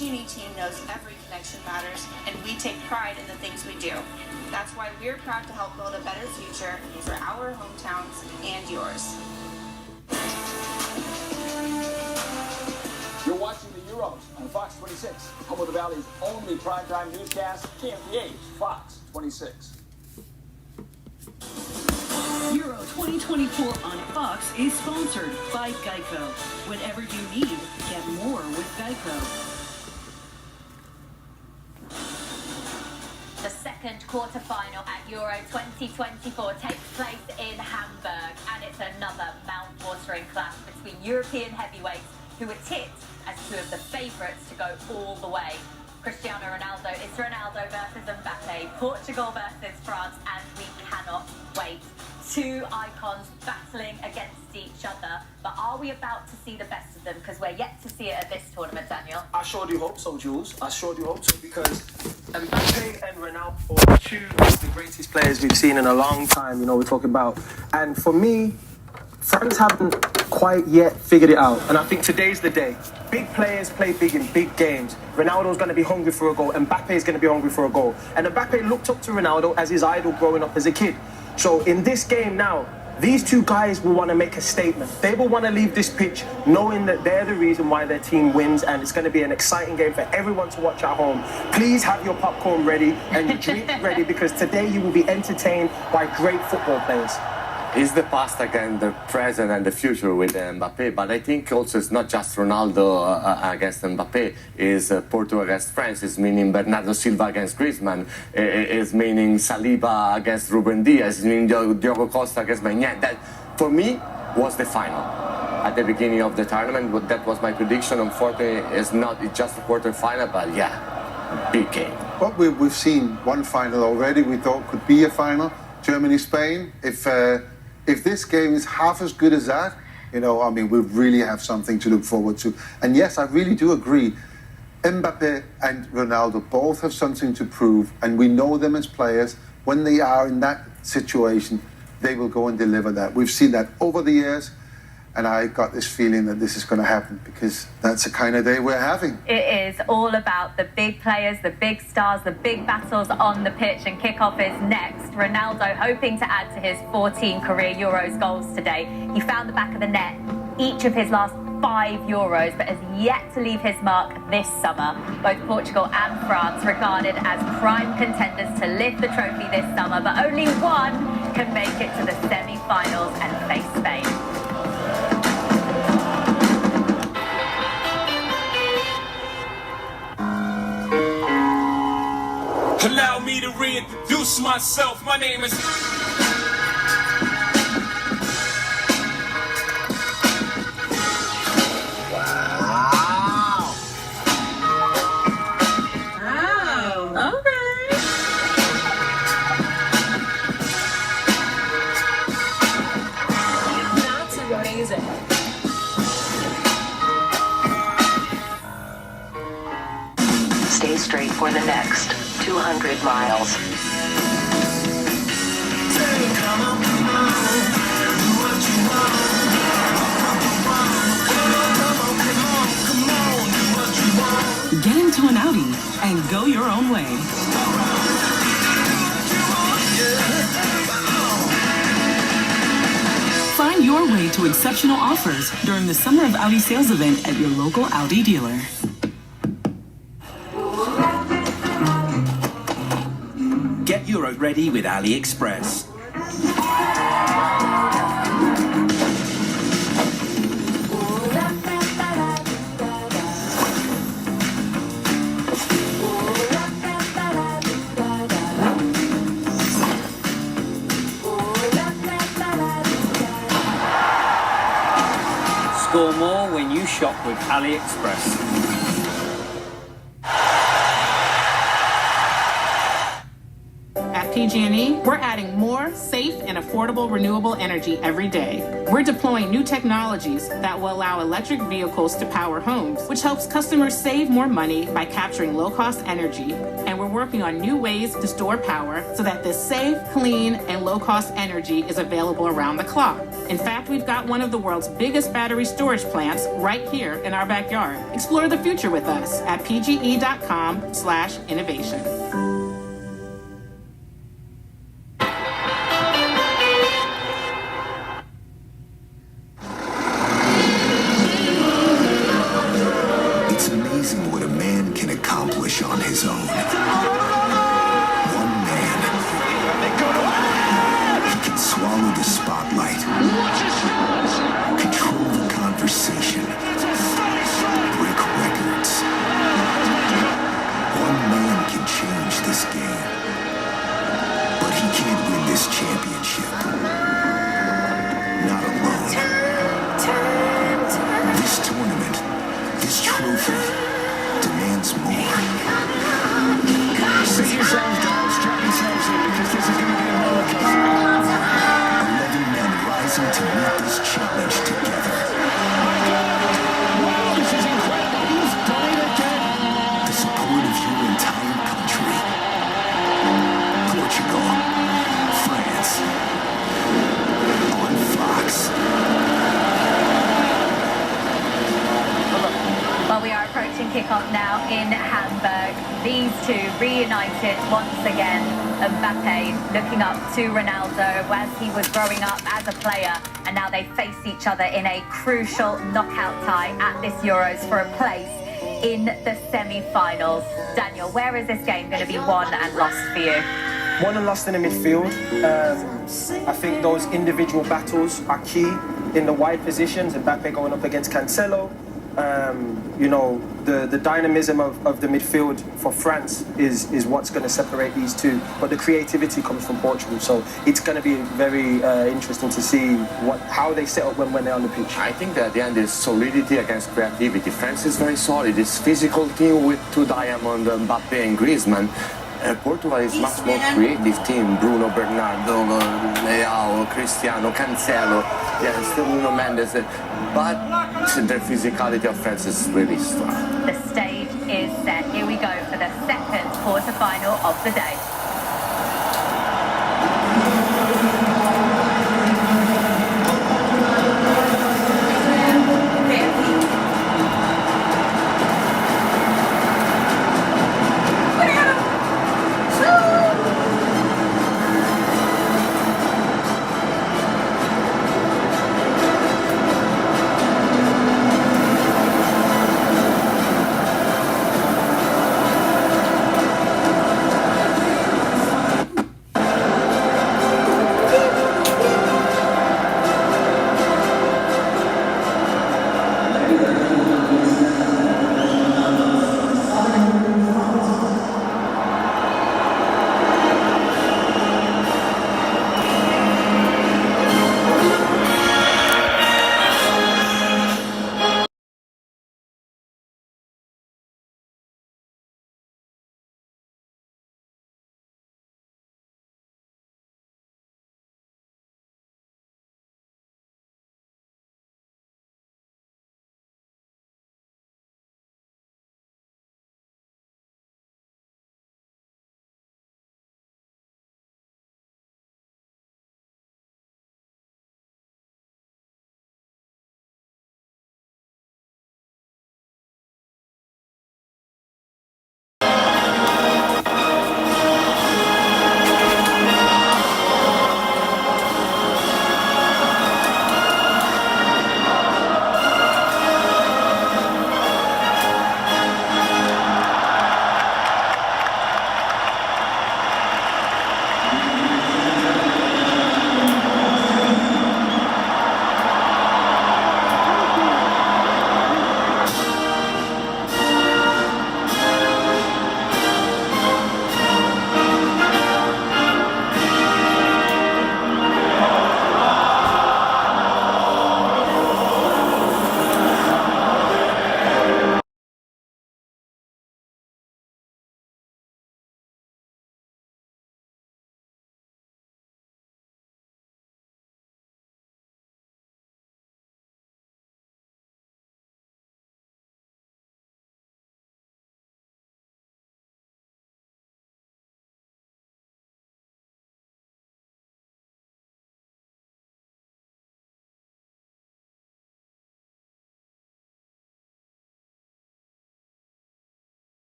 PG&E team knows every connection matters, and we take pride in the things we do. That's why we're proud to help build a better future for our hometowns and yours. You're watching the Euros on Fox 26, home of the Valley's only primetime newscast, KMPH, Fox 26. Euro 2024 on Fox is sponsored by Geico. Whatever you need, get more with Geico. The second quarter-final at Euro 2024 takes place in Hamburg, and it's another mouth-watering clash between European heavyweights who are tipped as two of the favourites to go all the way. Cristiano Ronaldo, it's Ronaldo versus Mbappe, Portugal versus France, and we cannot wait. Two icons battling against each other, but are we about to see the best of them? Because we're yet to see it at this tournament, Daniel. I sure do hope so, Jules. I sure do hope so, because Mbappe and Ronaldo are two of the greatest players we've seen in a long time, we're talking about. And for me, France haven't quite yet figured it out. And I think today's the day. Big players play big in big games. Ronaldo's going to be hungry for a goal. Mbappe's going to be hungry for a goal. And Mbappe looked up to Ronaldo as his idol growing up as a kid. So in this game now, these two guys will want to make a statement. They will want to leave this pitch knowing that they're the reason why their team wins, and it's going to be an exciting game for everyone to watch at home. Please have your popcorn ready and your drink ready, because today you will be entertained by great football players. It's the past against the present and the future with Mbappe, but I think also it's not just Ronaldo against Mbappe, it's Portugal against France, it's meaning Bernardo Silva against Griezmann, it's meaning Saliba against Ruben Diaz, it's meaning Diogo Costa against Maignan. That, for me, was the final. At the beginning of the tournament, that was my prediction. Unfortunately, it's just a quarter-final, but yeah, big game. Well, we've seen one final already we thought could be a final, Germany-Spain. If this game is half as good as that, we really have something to look forward to. And yes, I really do agree. Mbappe and Ronaldo both have something to prove, and we know them as players. When they are in that situation, they will go and deliver that. We've seen that over the years, and I got this feeling that this is going to happen, because that's the kind of day we're having. It is all about the big players, the big stars, the big battles on the pitch, and kickoff is next. Ronaldo hoping to add to his 14 career Euros goals today. He found the back of the net each of his last 5 Euros, but has yet to leave his mark this summer. Both Portugal and France regarded as prime contenders to lift the trophy this summer, but only one can make it to the semi-finals and face Spain. Allow me to reintroduce myself. My name is... Wow. Okay. That's amazing. Stay straight for the next 200 miles. Get into an Audi and go your own way. Find your way to exceptional offers during the Summer of Audi sales event at your local Audi dealer. Get Euro ready with AliExpress. Score more when you shop with AliExpress. At PG&E, we're adding more safe and affordable renewable energy every day. We're deploying new technologies that will allow electric vehicles to power homes, which helps customers save more money by capturing low-cost energy. And we're working on new ways to store power so that this safe, clean, and low-cost energy is available around the clock. In fact, we've got one of the world's biggest battery storage plants right here in our backyard. Explore the future with us at pge.com/innovation. It's amazing what a man can accomplish on his own. One man. He can swallow the spotlight, control the conversation, break records. One man can change this game, but he can't win this championship. Not alone. This tournament, this trophy, demands more. Sit yourselves down, strap yourselves in, because this is going to be a roller coaster. 11 men rising to meet this challenge together. Wow, this is incredible. He's done it again. The support of your entire country. Portugal, France, on Fox. Well, we are approaching kickoff now in Hamburg. These two reunited once again. Mbappe looking up to Ronaldo as he was growing up as a player, and now they face each other in a crucial knockout tie at this Euros for a place in the semi-finals. Daniel, where is this game going to be won and lost for you? Won and lost in the midfield. I think those individual battles are key in the wide positions. Mbappe going up against Cancelo. You know, the dynamism of the midfield for France is what's going to separate these two. But the creativity comes from Portugal, so it's going to be very interesting to see how they set up when they're on the pitch. I think that at the end is solidity against creativity. France is very solid. It's physical team with two diamond, Mbappe and Griezmann. Portugal is much more creative team. Bruno, Bernardo, Leao, Cristiano, Cancelo, yes, Nuno Mendes. But the physicality of France is really strong. The stage is set. Here we go for the second quarter-final of the day.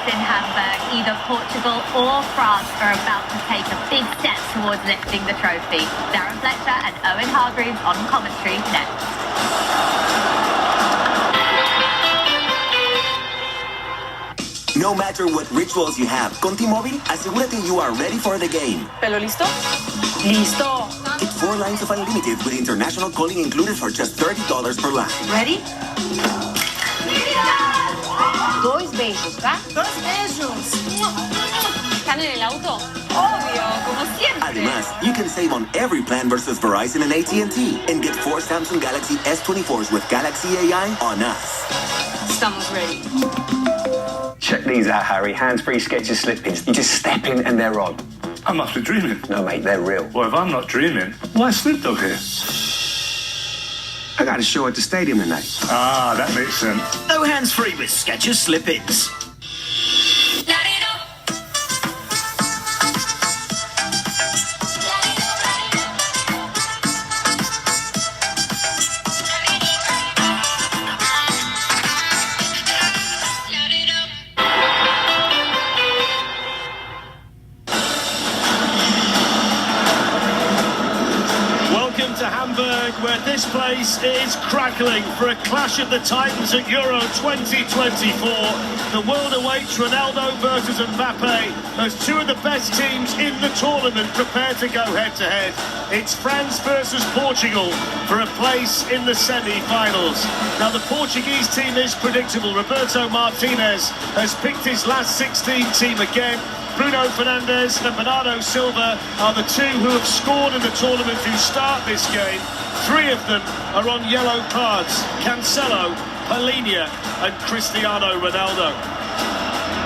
in Hamburg, either Portugal or France are about to take a big step towards lifting the trophy. Darren Fletcher and Owen Hargreaves on commentary next. No matter what rituals you have, con T-Mobile, asegúrate you are ready for the game. ¿Pelo listo? ¡Listo! Get 4 lines of unlimited with international calling included for just $30 per line. Ready? Dois beijos, ¿va? ¡Dos besos! ¿Están en el auto? Obvio, como siempre. Además, you can save on every plan versus Verizon and AT&T and get 4 Samsung Galaxy S24s with Galaxy AI on us. Estamos ready. Check these out, Harry. Hands-free Skechers slip-ins. You just step in and they're on. I must be dreaming. No, mate, they're real. Well, if I'm not dreaming, why is Snoop Dogg here? I got a show at the stadium tonight. Ah, that makes sense. No hands-free with Skechers slip-ins. Where this place is crackling for a clash of the Titans at Euro 2024. The world awaits Ronaldo versus Mbappe as two of the best teams in the tournament prepare to go head-to-head. It's France versus Portugal for a place in the semi-finals. Now, the Portuguese team is predictable. Roberto Martinez has picked his last 16 team again. Bruno Fernandes and Bernardo Silva are the two who have scored in the tournament who start this game. 3 of them are on yellow cards: Cancelo, Paulinho and Cristiano Ronaldo.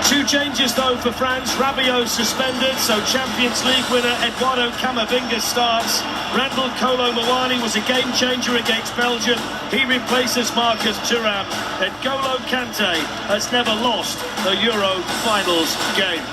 2 changes though for France. Rabiot suspended, so Champions League winner Eduardo Camavinga starts. Randall Kolo Muani was a game changer against Belgium. He replaces Marcus Thuram. And N'Golo Kante has never lost a Euro finals game.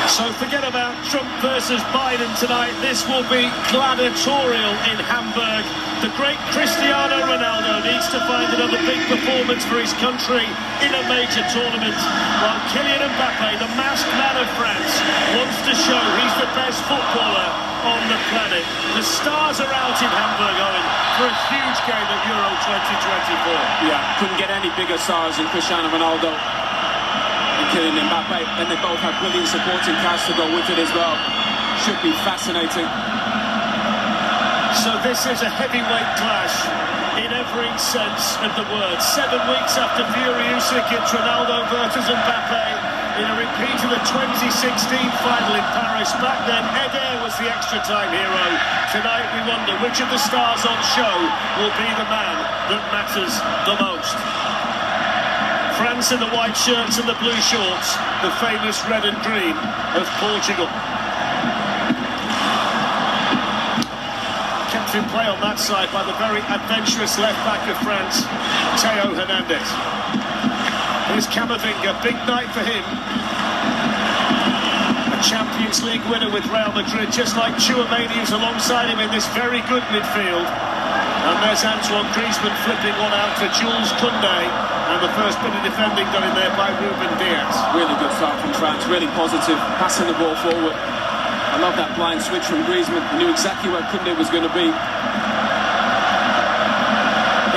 So forget about Trump versus Biden tonight. This will be gladiatorial in Hamburg. The great Cristiano Ronaldo needs to find another big performance for his country in a major tournament, while Kylian Mbappe, the masked man of France, wants to show he's the best footballer on the planet. The stars are out in Hamburg, Owen, for a huge game at Euro 2024. Yeah, couldn't get any bigger stars than Cristiano Ronaldo and Kylian Mbappe, and they both have brilliant supporting cast to go with it as well. Should be fascinating. So this is a heavyweight clash in every sense of the word. 7 weeks after Furiusic, it's Ronaldo versus Mbappe in a repeat of the 2016 final in Paris. Back then, Eder was the extra time hero. Tonight we wonder which of the stars on show will be the man that matters the most. France in the white shirts and the blue shorts, the famous red and green of Portugal. Kept in play on that side by the very adventurous left back of France, Theo Hernandez. Here's Camavinga, big night for him. A Champions League winner with Real Madrid, just like Tchouaméni, who's alongside him in this very good midfield. And there's Antoine Griezmann flipping one out to Jules Koundé, and the first bit of defending done in there by Ruben Diaz. Really good start from France, really positive, passing the ball forward. I love that blind switch from Griezmann. He knew exactly where Koundé was going to be.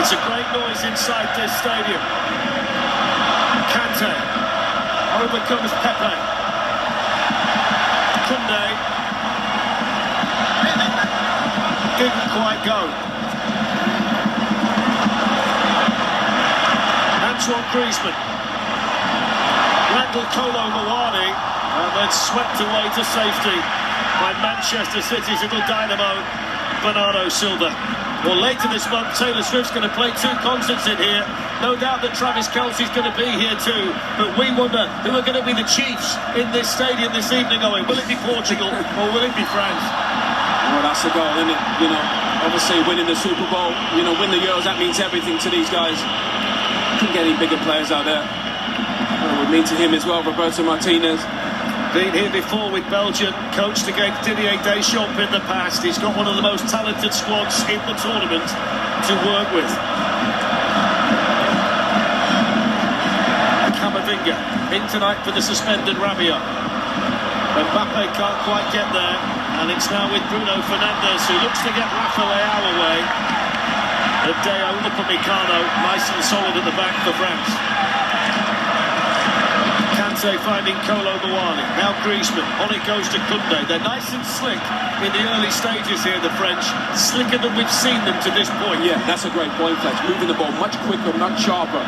It's a great noise inside this stadium. Kante overcomes Pepe. Koundé didn't quite go. Antoine Griezmann, Randall Kolo Muani, and then swept away to safety by Manchester City's little dynamo, Bernardo Silva. Well, later this month, Taylor Swift's going to play 2 concerts in here. No doubt that Travis Kelce's going to be here too. But we wonder who are going to be the Chiefs in this stadium this evening, Owen. Will it be Portugal or will it be France? Well, that's the goal, isn't it? You know, obviously winning the Super Bowl, you know, win the Euros, that means everything to these guys. Couldn't get any bigger players out there. Well, it would mean to him as well, Roberto Martinez. Been here before with Belgium, coached against Didier Deschamps in the past. He's got one of the most talented squads in the tournament to work with. tonight for the suspended Rabiot. Mbappe can't quite get there, and it's now with Bruno Fernandes, who looks to get Rafa Leao away. Deo Upamecano, nice and solid at the back for France. Kante finding Kolo Muani, now Griezmann, on it goes to Koundé. They're nice and slick in the early stages here, the French, slicker than we've seen them to this point. Yeah, that's a great point, Fletch. Moving the ball much quicker, much sharper.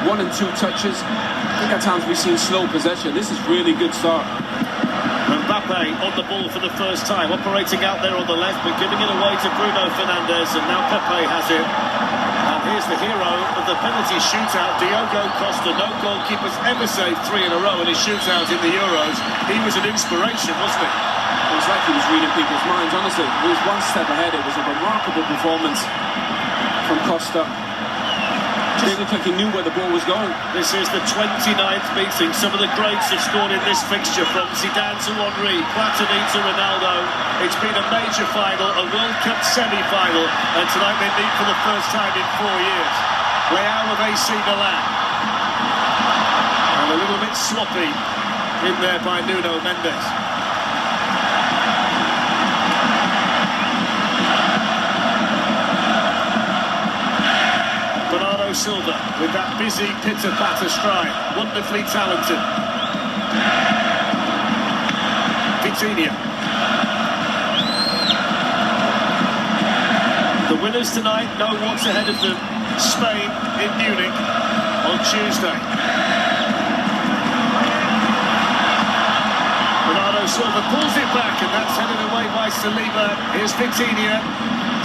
1 and 2 touches. I think at times we've seen slow possession. This is really good start. Mbappe on the ball for the first time, operating out there on the left, but giving it away to Bruno Fernandes, and now Pepe has it. And here's the hero of the penalty shootout, Diogo Costa. No goalkeeper's ever saved 3 in a row in his shootout in the Euros. He was an inspiration, wasn't he? It was like he was reading people's minds, honestly. He was one step ahead. It was a remarkable performance from Costa. Just looked like he knew where the ball was going. This is the 29th meeting. Some of the greats have scored in this fixture, from Zidane to Henry, Platini to Ronaldo. It's been a major final, a World Cup semi-final, and tonight they meet for the first time in 4 years. Leao of AC Milan. And a little bit sloppy in there by Nuno Mendes. Silva with that busy pitter-patter stride, wonderfully talented. Vitinha. The winners tonight know what's ahead of them. Spain in Munich on Tuesday. Ronaldo Silva pulls it back, and that's headed away by Saliba. Here's Vitinha.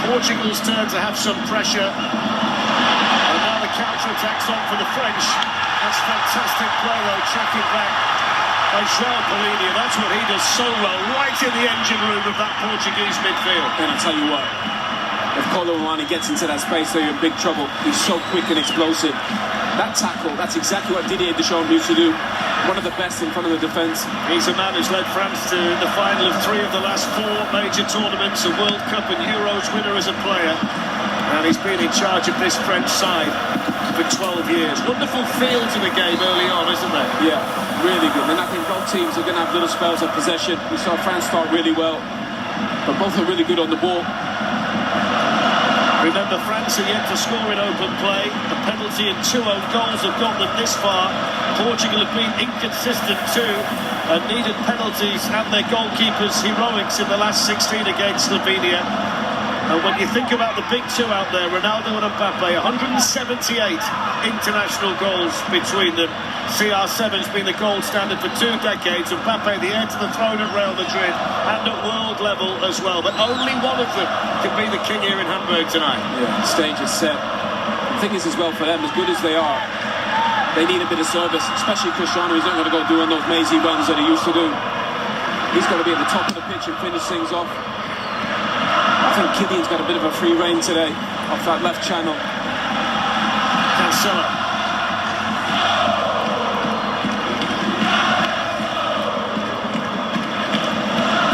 Portugal's turn to have some pressure. Counter-attacks on for the French. That's fantastic play though, tracking back by João Palhinha. That's what he does so well, right in the engine room of that Portuguese midfield. And I tell you what, if Kolo Muani gets into that space, they're in big trouble. He's so quick and explosive. That tackle, that's exactly what Didier Deschamps used to do. One of the best in front of the defence. He's a man who's led France to the final of 3 of the last 4 major tournaments, a World Cup and Euros winner as a player. And he's been in charge of this French side for 12 years. Wonderful feel to the game early on, isn't there? Yeah, really good. And I think both teams are going to have little spells of possession. We saw France start really well, but both are really good on the ball. Remember, France are yet to score in open play. The penalty and 2 own goals have got them this far. Portugal have been inconsistent too, and needed penalties and their goalkeepers' heroics in the last 16 against Slovenia. And when you think about the big 2 out there, Ronaldo and Mbappe, 178 international goals between them. CR7's been the gold standard for 2 decades. Mbappe, the heir to the throne at Real Madrid, and at world level as well. But only one of them can be the king here in Hamburg tonight. Yeah, the stage is set. The thing is as well, for them, as good as they are, they need a bit of service, especially Cristiano. He's not going to go doing those mazy runs that he used to do. He's got to be at the top of the pitch and finish things off. I think Kylian's got a bit of a free rein today off that left channel. Cancelo.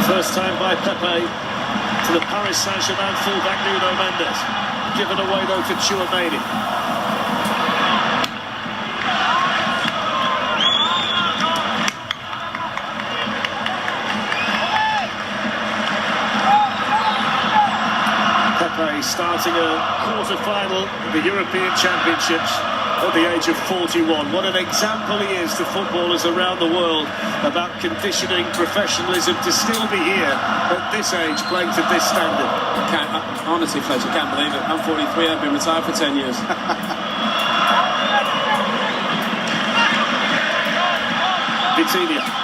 First time by Pepe to the Paris Saint-Germain fullback Nuno Mendes. Given away though to Tchouaméni. Starting a quarter-final of the European Championships at the age of 41. What an example he is to footballers around the world about conditioning, professionalism, to still be here at this age playing to this standard. Honestly, Fletch, I can't believe it. I'm 43, I've been retired for 10 years. Vitinha.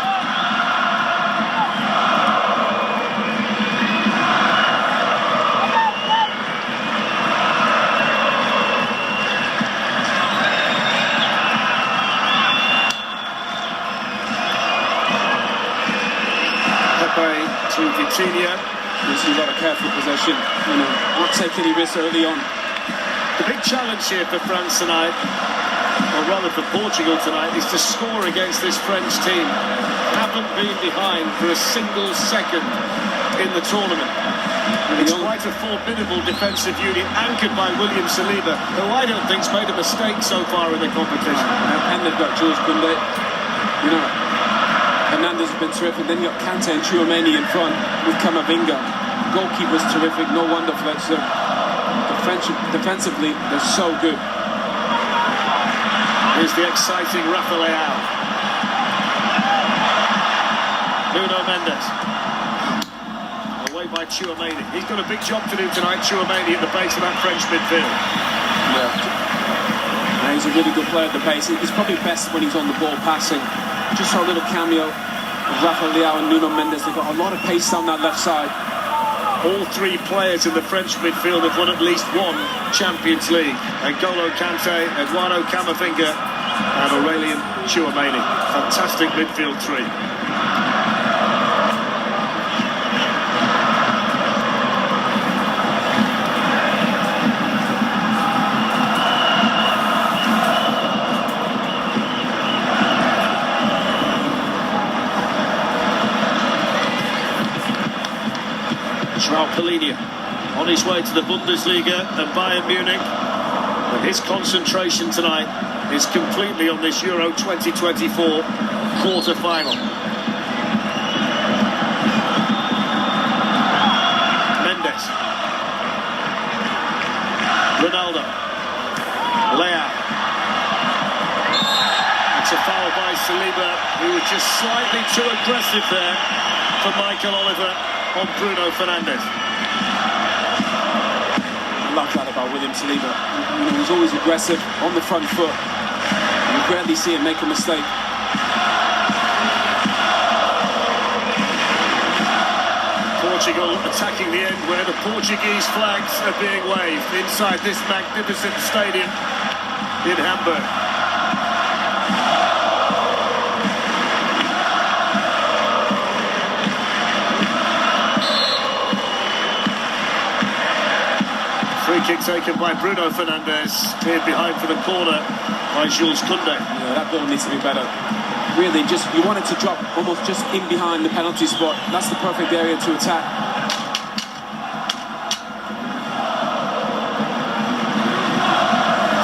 To Vitinha. This is a lot of careful possession. Not take any risks early on. The big challenge here for France tonight, or rather for Portugal tonight, is to score against this French team. Haven't been behind for a single second in the tournament. It's quite a formidable defensive unit, anchored by William Saliba, who I don't think's made a mistake so far in the competition. And they've got Jules Koundé. You know, Hernandez has been terrific. Then you got Kante and Tchouaméni in front with Camavinga. Goalkeeper's terrific. No wonder, Fletch. Defensively, they're so good. Here's the exciting Rafa Leao. Nuno Mendes. Away by Tchouaméni. He's got a big job to do tonight, Tchouaméni, at the base of that French midfield. Yeah. He's a really good player at the base. He's probably best when he's on the ball passing. Just saw a little cameo of Rafa Leao and Nuno Mendes. They've got a lot of pace down that left side. All three players in the French midfield have won at least one Champions League. N'Golo Kante, Eduardo Camavinga and Aurelien Tchouaméni. Fantastic midfield three. Polinia on his way to the Bundesliga and Bayern Munich, and his concentration tonight is completely on this Euro 2024 quarter-final. Mendes, Ronaldo, Leao. It's a foul by Saliba, who was just slightly too aggressive there for Michael Oliver on Bruno Fernandes. I love that about William Saliba. You know, he's always aggressive on the front foot. You rarely see him make a mistake. Portugal attacking the end where the Portuguese flags are being waved inside this magnificent stadium in Hamburg. Free kick taken by Bruno Fernandes, cleared behind for the corner by Jules Koundé. Yeah, that ball needs to be better. Really, you want it to drop almost just in behind the penalty spot. That's the perfect area to attack.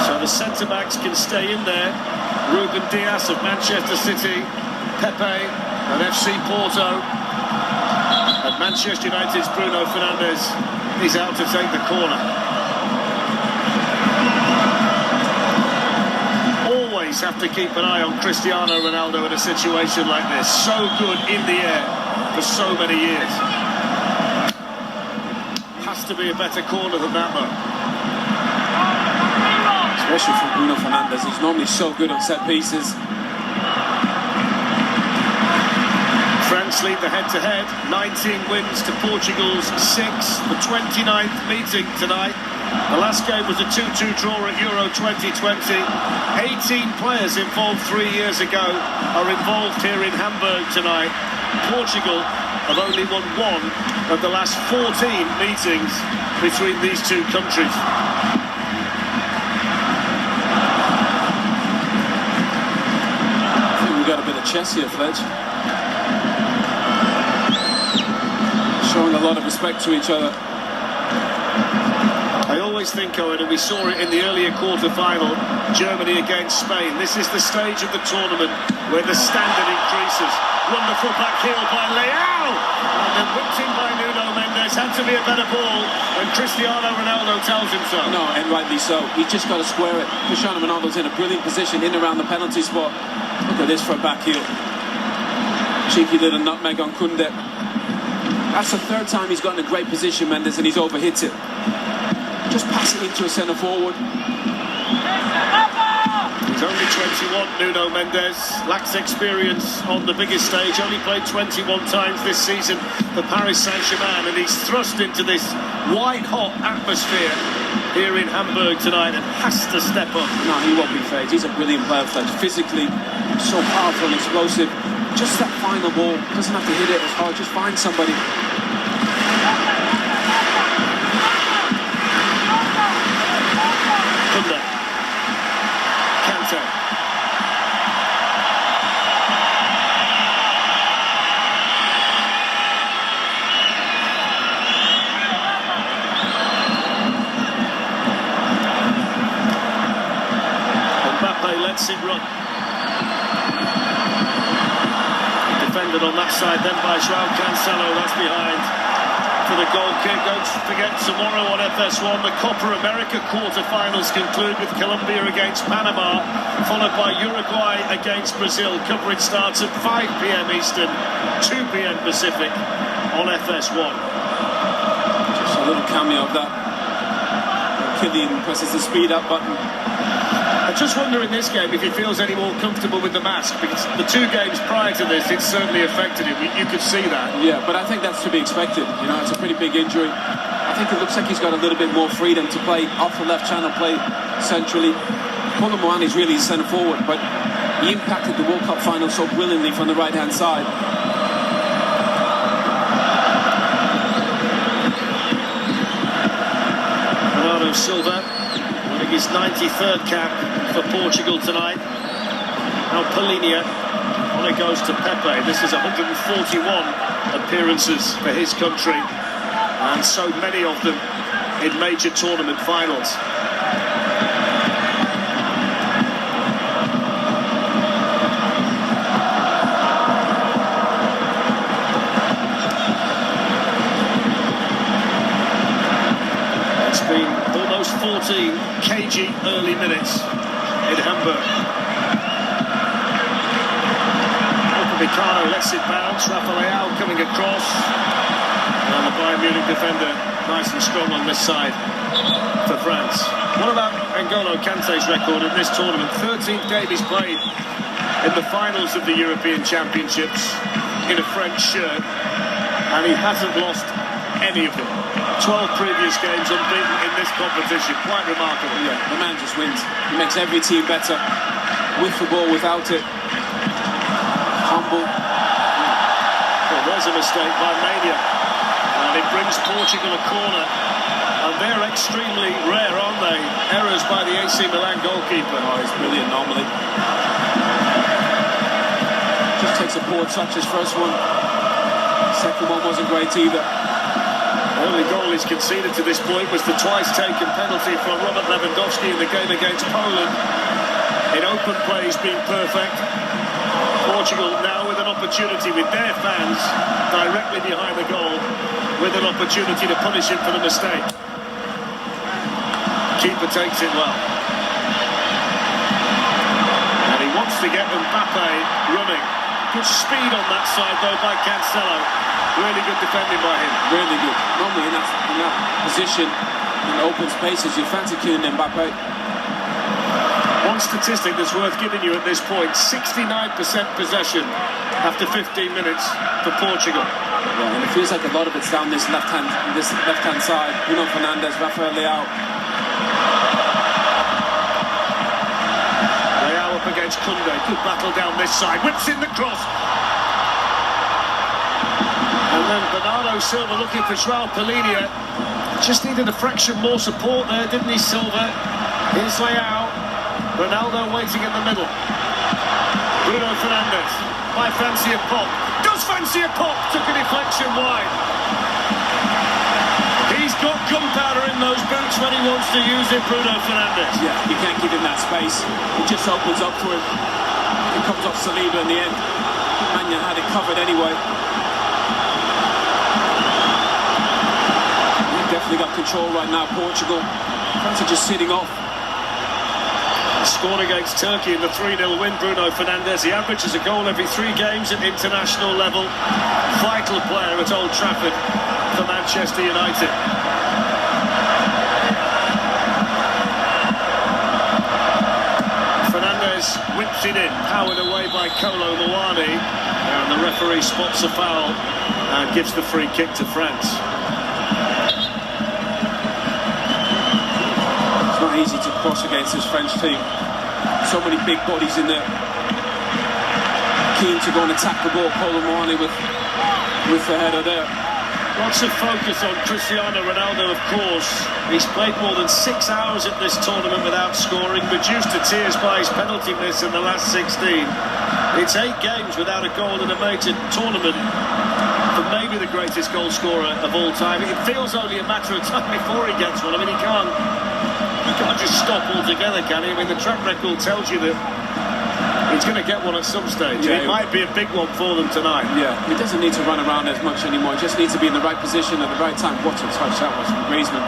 So the centre-backs can stay in there. Ruben Dias of Manchester City, Pepe of FC Porto, and Manchester United's Bruno Fernandes is out to take the corner. Always have to keep an eye on Cristiano Ronaldo in a situation like this. So good in the air for so many years. Has to be a better corner than that one. Especially from Bruno Fernandes. He's normally so good on set pieces. France lead the head-to-head, 19 wins to Portugal's 6, the 29th meeting tonight. The last game was a 2-2 draw at Euro 2020. 18 players involved 3 years ago are involved here in Hamburg tonight. Portugal have only won one of the last 14 meetings between these two countries. I think we've got a bit of chess here, Fletch. Showing a lot of respect to each other. I always think, Owen, and we saw it in the earlier quarter-final, Germany against Spain. This is the stage of the tournament where the standard increases. Wonderful back heel by Leao! And then whipped in by Nuno Mendes. Had to be a better ball, and Cristiano Ronaldo tells him so. No, and rightly so. He's just got to square it. Cristiano Ronaldo's in a brilliant position in around the penalty spot. Look at this for a back heel. Cheeky little nutmeg on Koundé. That's the third time he's gotten a great position, Mendes, and he's overhit it. Just pass it into a centre forward. He's only 21, Nuno Mendes. Lacks experience on the biggest stage. Only played 21 times this season for Paris Saint-Germain, and he's thrust into this white-hot atmosphere here in Hamburg tonight and has to step up. No, he won't be phased. He's a brilliant player, Fletch. Physically, so powerful and explosive. Just that final ball. Doesn't have to hit it as hard. Just find somebody. Koundé. Kante. Mbappe lets it run. defended on that side, then by João Cancelo. That's behind for the goal kick. Don't forget, tomorrow on FS1, the Copa America quarter-finals conclude with Colombia against Panama, followed by Uruguay against Brazil. Coverage starts at 5 p.m. Eastern, 2 p.m. Pacific on FS1. Just a little cameo of that. Kylian presses the speed up button. I just wonder in this game if he feels any more comfortable with the mask, because the 2 games prior to this, it certainly affected him. You could see that. Yeah, but I think that's to be expected. You know, it's a pretty big injury. I think it looks like he's got a little bit more freedom to play off the left channel, play centrally. Kolo Muani is really centre forward, but he impacted the World Cup final so brilliantly from the right-hand side. Bernardo Silva, winning his 93rd cap for Portugal tonight. Now Palhinha, on it goes to Pepe. This is 141 appearances for his country, and so many of them in major tournament finals. It's been almost 14 cagey early minutes in Hamburg. Upamecano lets it bounce. Rafa Leao coming across. And the Bayern Munich defender nice and strong on this side for France. What about N'Golo Kante's record in this tournament? 13th game he's played in the finals of the European Championships in a French shirt, and he hasn't lost any of them. 12 previous games unbeaten in this competition. Quite remarkable. Yeah, the man just wins. He makes every team better. With the ball, without it. Humble. Well, there's a mistake by Mania. And it brings Portugal a corner. And they're extremely rare, aren't they? Errors by the AC Milan goalkeeper. Oh, he's brilliant normally. Just takes a poor touch, his first one. Second one wasn't great either. The only goal he's conceded to this point was the twice taken penalty from Robert Lewandowski in the game against Poland. In open play, he's been perfect. Portugal now with an opportunity with their fans directly behind the goal, with an opportunity to punish him for the mistake. Keeper takes it well. And he wants to get Mbappe running. Good speed on that side though by Cancelo. Really good defending by him. Really good. Normally in that position, in open spaces, you fancy Kylian Mbappe. One statistic that's worth giving you at this point: 69% possession after 15 minutes for Portugal. Yeah, and it feels like a lot of it's down this left-hand side. Bruno Fernandes, Rafael Leao. Leao up against Koundé. Good battle down this side. Whips in the cross. And then Bernardo Silva looking for João Palhinha. Just needed a fraction more support there, didn't he, Silva? Here's Leao. Ronaldo waiting in the middle. Bruno Fernandes. Might fancy a pop. Does fancy a pop. Took a deflection wide. He's got gunpowder in those boots when he wants to use it, Bruno Fernandes. Yeah, you can't give him that space. It just opens up for him. It comes off Saliba in the end. Mania had it covered anyway. Definitely got control right now, Portugal. France are just sitting off. Scored against Turkey in the 3-0 win, Bruno Fernandes. He averages a goal every 3 games at international level. Vital player at Old Trafford for Manchester United. Fernandes whips it in, powered away by Kolo Muani. And the referee spots a foul and gives the free kick to France. Not easy to cross against this French team. So many big bodies in there. Keen to go and attack the ball. Kolo Muani with the header there. Lots of focus on Cristiano Ronaldo, of course. He's played more than 6 hours at this tournament without scoring, reduced to tears by his penalty miss in the last 16. It's 8 games without a goal in a major tournament for maybe the greatest goal scorer of all time. It feels only a matter of time before he gets one. I mean, he can't just stop altogether, can he? I mean, the track record tells you that He's going to get one at some stage. Yeah, it might be a big one for them tonight. Yeah, he doesn't need to run around as much anymore. He just needs to be in the right position at the right time. What a touch that was from Griezmann.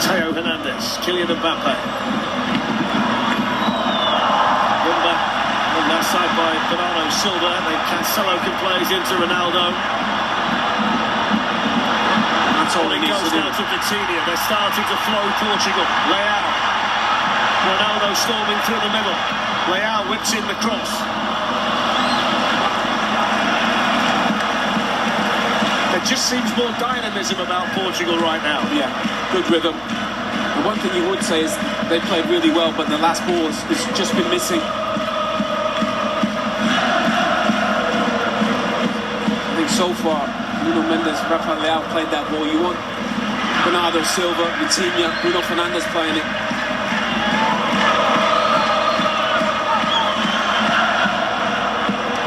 Theo Hernandez, Kylian Mbappe. Rumba on that side by Bernardo Silva. Then Cancelo can play into Ronaldo. That's all he needs goes to do. now to Vitinha. They're starting to flow Portugal. Leao. Ronaldo storming through the middle. Leao whips in the cross. There just seems more dynamism about Portugal right now. Yeah, good rhythm. The one thing you would say is they played really well, but the last ball has just been missing. I think so far, Nuno Mendes, Rafael Leao played that ball. You want Bernardo Silva, Vitinha, Bruno Fernandes playing it.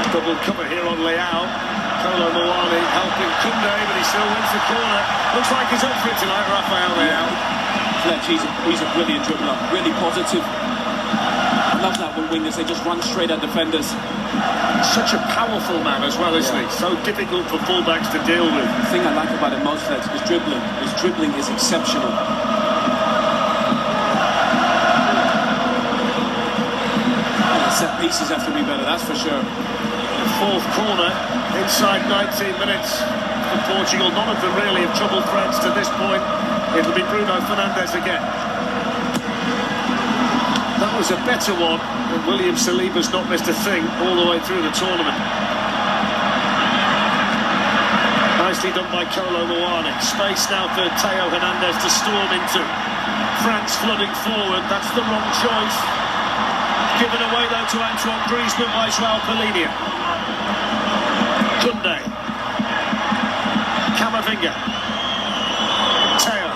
Double cover here on Leao. Kolo Muani helping Koundé, but he still wins the corner. Looks like he's up for it tonight, Rafael Leao. Fletch, he's a brilliant dribbler, really positive. I love that when wingers, they just run straight at defenders. Such a powerful man as well, isn't he? So difficult for fullbacks to deal with. The thing I like about him most, Fletch, is dribbling. His dribbling is exceptional. The set pieces have to be better, that's for sure. Fourth corner inside 19 minutes for Portugal. None of them really have troubled threats to this point. It'll be Bruno Fernandes again. That was a better one, and William Saliba's not missed a thing all the way through the tournament. Nicely done by Kolo Muani. Space now for Theo Hernandez to storm into. France flooding forward, that's the wrong choice. Given away though to Antoine Griezmann by Joao Palhinha. Koundé. Camavinga. Theo.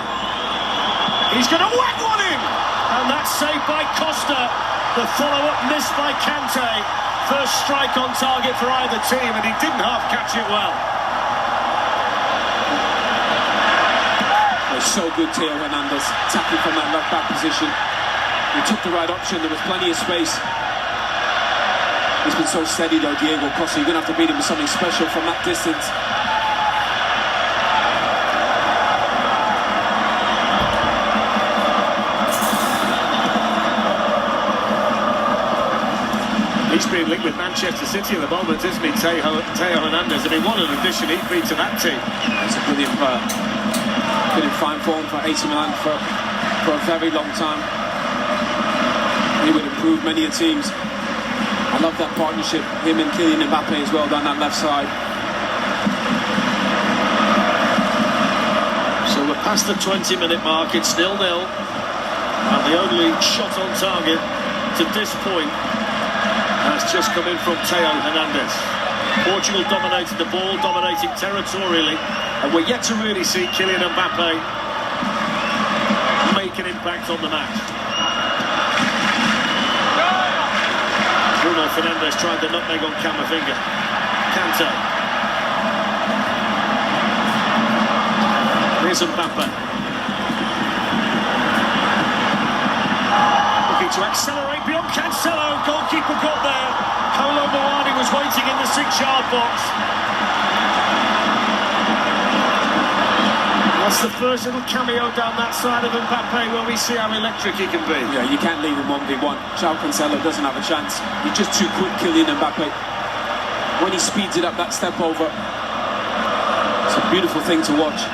He's going to whack one in! And that's saved by Costa. The follow-up missed by Kante. First strike on target for either team, and he didn't half catch it well. It's so good, Theo Hernandez, tackling from that left-back position. He took the right option, there was plenty of space. He's been so steady though, Diego Costa. You're going to have to beat him with something special from that distance. He's being linked with Manchester City at the moment, isn't he, Theo Hernandez? I mean, what an addition he'd be to that team. He's a brilliant player. Been in fine form for AC Milan for a very long time. He would improve many teams. I love that partnership, him and Kylian Mbappe as well down that left side. So we're past the 20-minute mark, it's 0-0. And the only shot on target to this point has just come in from Theo Hernandez. Portugal dominated the ball, dominating territorially, and we're yet to really see Kylian Mbappe make an impact on the match. Bruno Fernandes tried the nutmeg on Camavinga. Kante. Here's Mbappe. Looking to accelerate beyond Cancelo. Goalkeeper got there. Kolo Muani was waiting in the 6-yard box. That's the first little cameo down that side of Mbappe where we see how electric he can be. Yeah, you can't leave him 1v1. Joao Cancelo doesn't have a chance. He's just too quick, Kylian Mbappe. When he speeds it up, that step over, it's a beautiful thing to watch.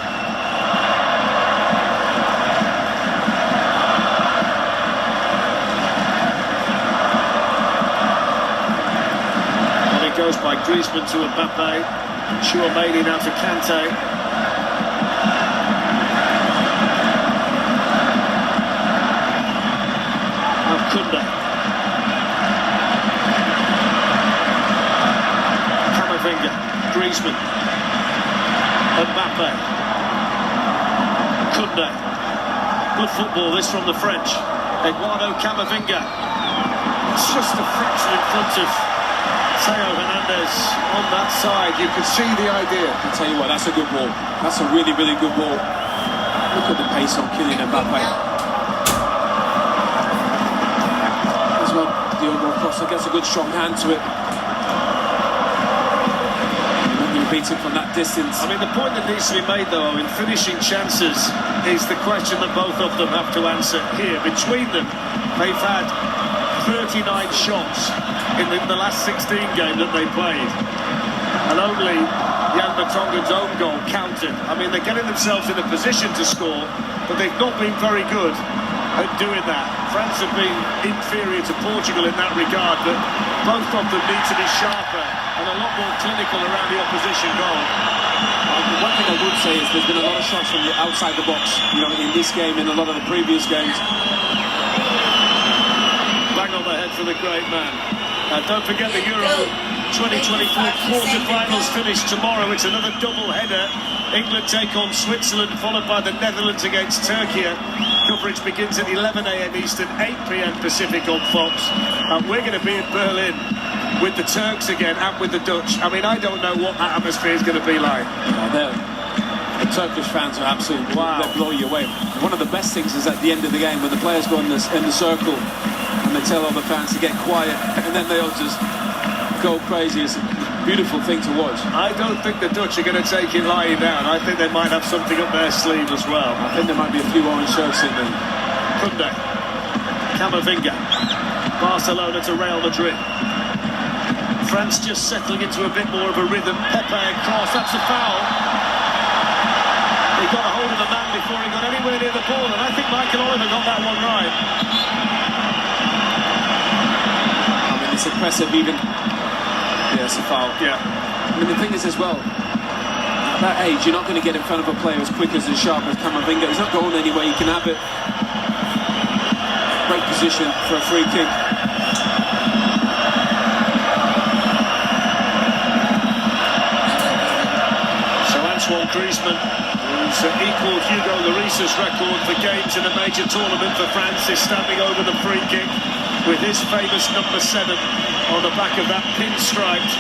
And it goes by Griezmann to Mbappe. Chouameni now to Kante. Koundé. Camavinga. Griezmann. Mbappe. Koundé. Good football this from the French. Eduardo Camavinga. Just a fraction in front of Theo Hernandez on that side. You can see the idea. I'll tell you what, that's a good ball. That's a really, really good ball. Look at the pace on Kylian Mbappe. cross and gets a good strong hand to it. Beat it from that distance. I mean, the point that needs to be made, though, in finishing chances is the question that both of them have to answer here. Between them, they've had 39 shots in the last 16 games that they played. And only Jan Vertonghen's own goal counted. I mean, they're getting themselves in a position to score, but they've not been very good at doing that. France have been inferior to Portugal in that regard, but both of them need to be sharper and a lot more clinical around the opposition goal. One thing I would say is there's been a lot of shots from the outside the box, you know, in this game, in a lot of the previous games. Bang on the head for the great man. Don't forget the Euro 2024 quarter-finals finish tomorrow. It's another double-header. England take on Switzerland, followed by the Netherlands against Turkey. Coverage begins at 11 a.m. Eastern, 8 p.m. Pacific on Fox. We're going to be in Berlin with the Turks again and with the Dutch. I mean, I don't know what that atmosphere is going to be like. The Turkish fans are absolutely, they blow you away. One of the best things is at the end of the game when the players go in the circle and they tell all the fans to get quiet and then they all just go crazy. It's a beautiful thing to watch. I don't think the Dutch are going to take it lying down. I think they might have something up their sleeve as well. I think there might be a few orange shirts in there. Koundé, Camavinga, Barcelona to Real Madrid. France just settling into a bit more of a rhythm. Pepe across, that's a foul. He got a hold of the man before he got anywhere near the ball, and I think Michael Oliver got that one right. I mean, it's impressive even. Yeah, it's a foul. Yeah. I mean, the thing is as well, at that age, you're not going to get in front of a player as quick as sharp as Camavinga. He's not going anywhere, you can have it. Great position for a free kick. Griezmann, who's equalled Hugo Lloris's record for games in a major tournament for France, is standing over the free kick with his famous number 7 on the back of that pinstriped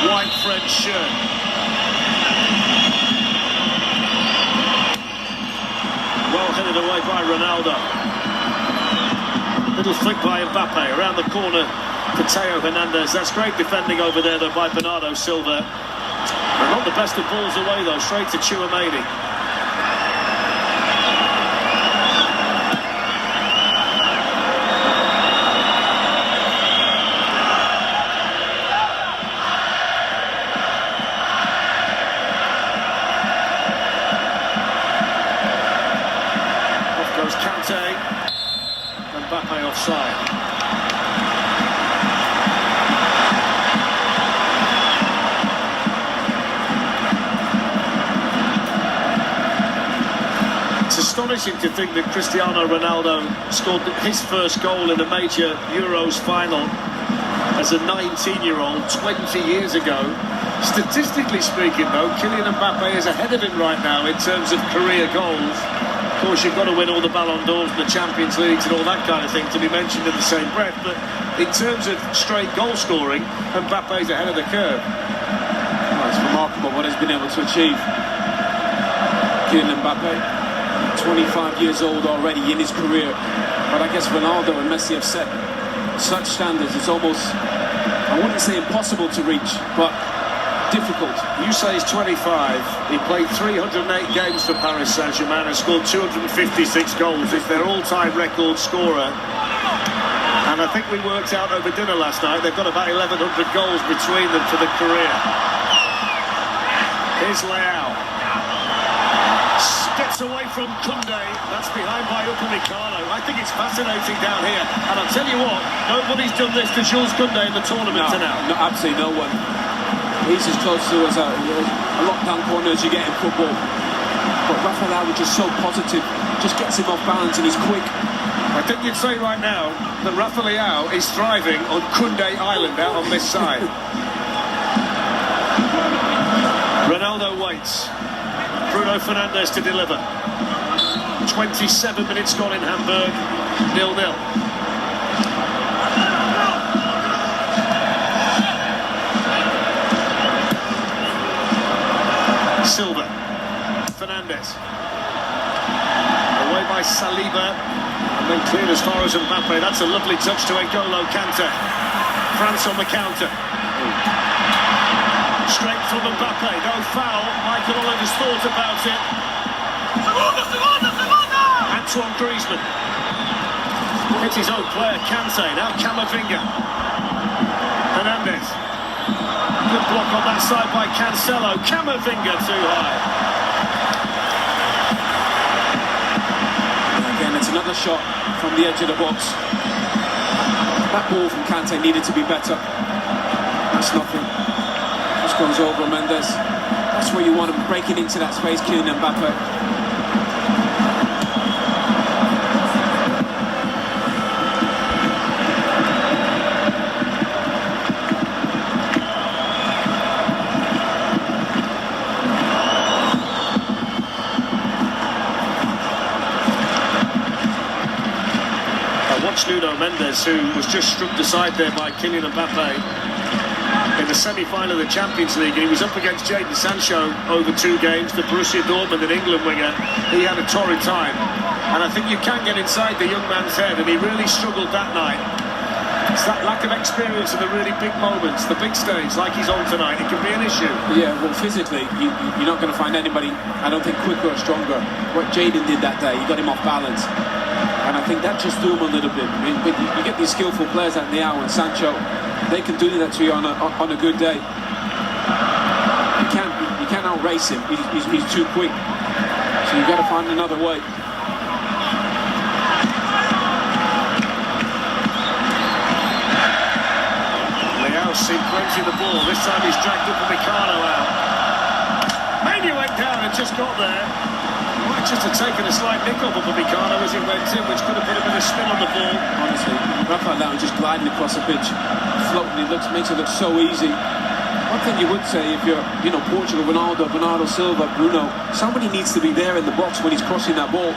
white French shirt. Well headed away by Ronaldo. Little flick by Mbappe around the corner to Theo Hernandez. That's great defending over there though by Bernardo Silva. Not the best of balls away though, straight to Chouameni. Off goes Kante. Mbappe offside. Astonishing to think that Cristiano Ronaldo scored his first goal in a major Euros final as a 19-year-old 20 years ago. Statistically speaking, though, Kylian Mbappe is ahead of him right now in terms of career goals. Of course, you've got to win all the Ballon d'Ors and the Champions Leagues and all that kind of thing to be mentioned in the same breath. But in terms of straight goal scoring, Mbappe's ahead of the curve. Well, it's remarkable what he's been able to achieve. Kylian Mbappe. 25 years old already in his career, but I guess Ronaldo and Messi have set such standards it's almost, I wouldn't say impossible to reach, but difficult. You say he's 25. He played 308 games for Paris Saint-Germain and scored 256 goals. It's their all-time record scorer. And I think we worked out over dinner last night, they've got about 1,100 goals between them for the career. Here's Leao. Gets away from Koundé. That's behind by Upamecano. I think it's fascinating down here. And I'll tell you what, nobody's done this to Jules Koundé in the tournament now. No, absolutely no one. He's as close to as a lockdown corner as you get in football. But Rafael was just so positive. Just gets him off balance and he's quick. I think you'd say right now that Rafael is thriving on Koundé Island out on this side. Ronaldo waits. Bruno Fernandes to deliver. 27 minutes gone in Hamburg, 0-0. Silva, Fernandes. Away by Saliba, and then cleared as far as Mbappe. That's a lovely touch to N'Golo Kante. France on the counter. Straight from Mbappe, no foul. Michael Oliver's thought about it. Antoine Griezmann. It's his own player, Kante. Now Camavinga. Hernandez. Good block on that side by Cancelo. Camavinga too high. And again, it's another shot from the edge of the box. That ball from Kante needed to be better. That's nothing. Just goes over Mendes. That's where you want him, breaking into that space, Kylian Mbappe. Nuno Mendes, who was just struck aside there by Kylian Mbappe in the semi-final of the Champions League, and he was up against Jadon Sancho over 2 games, the Borussia Dortmund and England winger. He had a torrid time, and I think you can get inside the young man's head, and he really struggled that night. It's that lack of experience in the really big moments, the big stage, like he's on tonight. It can be an issue. Yeah, well, physically, you're not going to find anybody, I don't think, quicker or stronger. What Jadon did that day, he got him off balance. And I think that just threw him a little bit. I mean, but you get these skillful players out in the hour, and Sancho, they can do that to you on a good day. You can't outrace him. He's too quick. So you've got to find another way. Leao's seen plenty of the ball. This time he's dragged up Upamecano out. Manu went down and just got there. Might just have taken a slight nick off of Upamecano as he went in, which could have put a bit of spin on the ball. Honestly, Rafael Leao just gliding across the pitch, floating, makes it look so easy. One thing you would say, if you're, Portugal, Ronaldo, Bernardo Silva, Bruno, somebody needs to be there in the box when he's crossing that ball.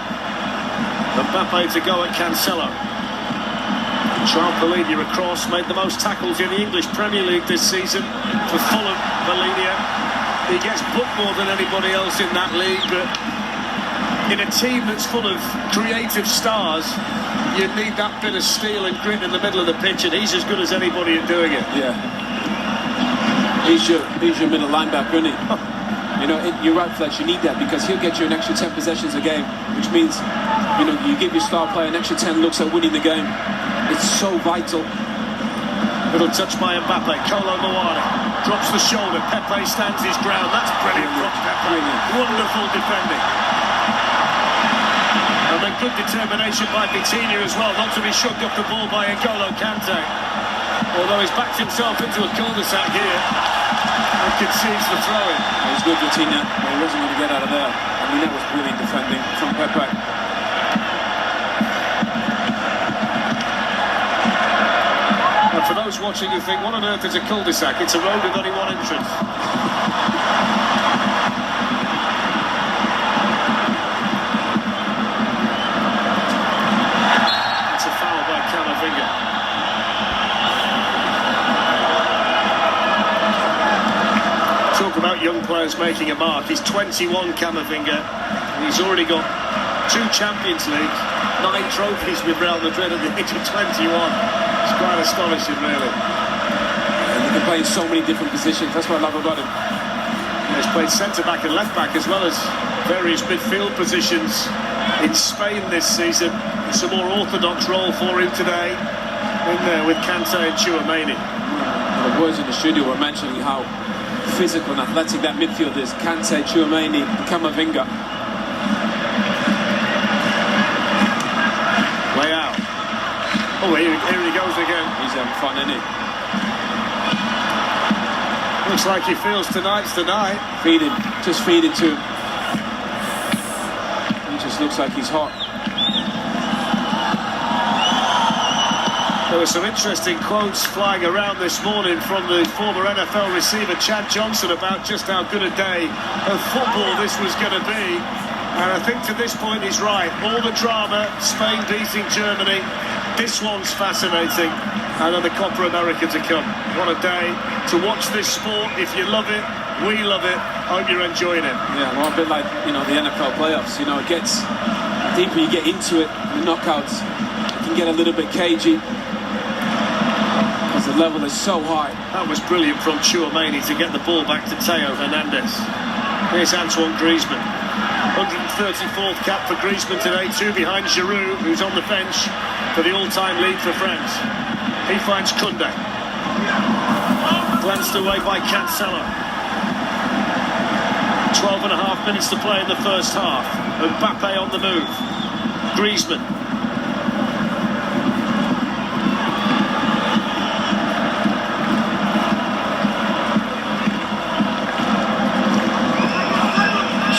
Mbappe to go at Cancelo. Charles Bologna across, made the most tackles in the English Premier League this season for Fulham. Bologna, he gets booked more than anybody else in that league, but in a team that's full of creative stars, you need that bit of steel and grit in the middle of the pitch, and he's as good as anybody at doing it. Yeah. He's your middle linebacker, isn't he? You're right, Fletch, you need that, because he'll get you an extra 10 possessions a game, which means, you give your star player an extra 10 looks at winning the game. It's so vital. Little touch by Mbappe. Kolo Muani drops the shoulder. Pepe stands his ground. That's brilliant from Pepe. Wonderful defending. And then good determination by Vitinha as well, not to be shoved off the ball by N'Golo Kante. Although he's backed himself into a cul-de-sac here and concedes the throw-in. It was good, Vitinha, but he wasn't going to get out of there. I mean, that was brilliant defending from Pepe. And for those watching who think, what on earth is a cul-de-sac? It's a road with only one entrance. It's a foul by Camavinga. Talk about young players making a mark. He's 21, Camavinga. He's already got 2 Champions League, 9 trophies with Real Madrid at the age of 21. It's quite astonishing, really. And he can play in so many different positions. That's what I love about him. He's played centre-back and left-back, as well as various midfield positions in Spain this season. It's a more orthodox role for him today, in there with Kante and Tchouaméni. The boys in the studio were mentioning how physical and athletic that midfield is. Kante, Tchouaméni, Camavinga. Leao. Oh, here he goes again. He's having fun, isn't he? Looks like he feels tonight's the night. Feed him. Just feed it to him. He just looks like he's hot. There were some interesting quotes flying around this morning from the former NFL receiver Chad Johnson about just how good a day of football this was going to be. And I think to this point he's right. All the drama, Spain beating Germany, this one's fascinating. And then the Copa America to come. What a day to watch this sport. If you love it, we love it. Hope you're enjoying it. Yeah, well, a bit like, the NFL playoffs. It gets deeper you get into it, the knockouts, it can get a little bit cagey. Because Because the level is so high. That was brilliant from Tchouaméni to get the ball back to Theo Hernandez. Here's Antoine Griezmann. 134th cap for Griezmann today, 2 behind Giroud, who's on the bench for the all-time lead for France. He finds Koundé. Glanced away by Cancelo. 12.5 minutes to play in the first half. Mbappe on the move. Griezmann.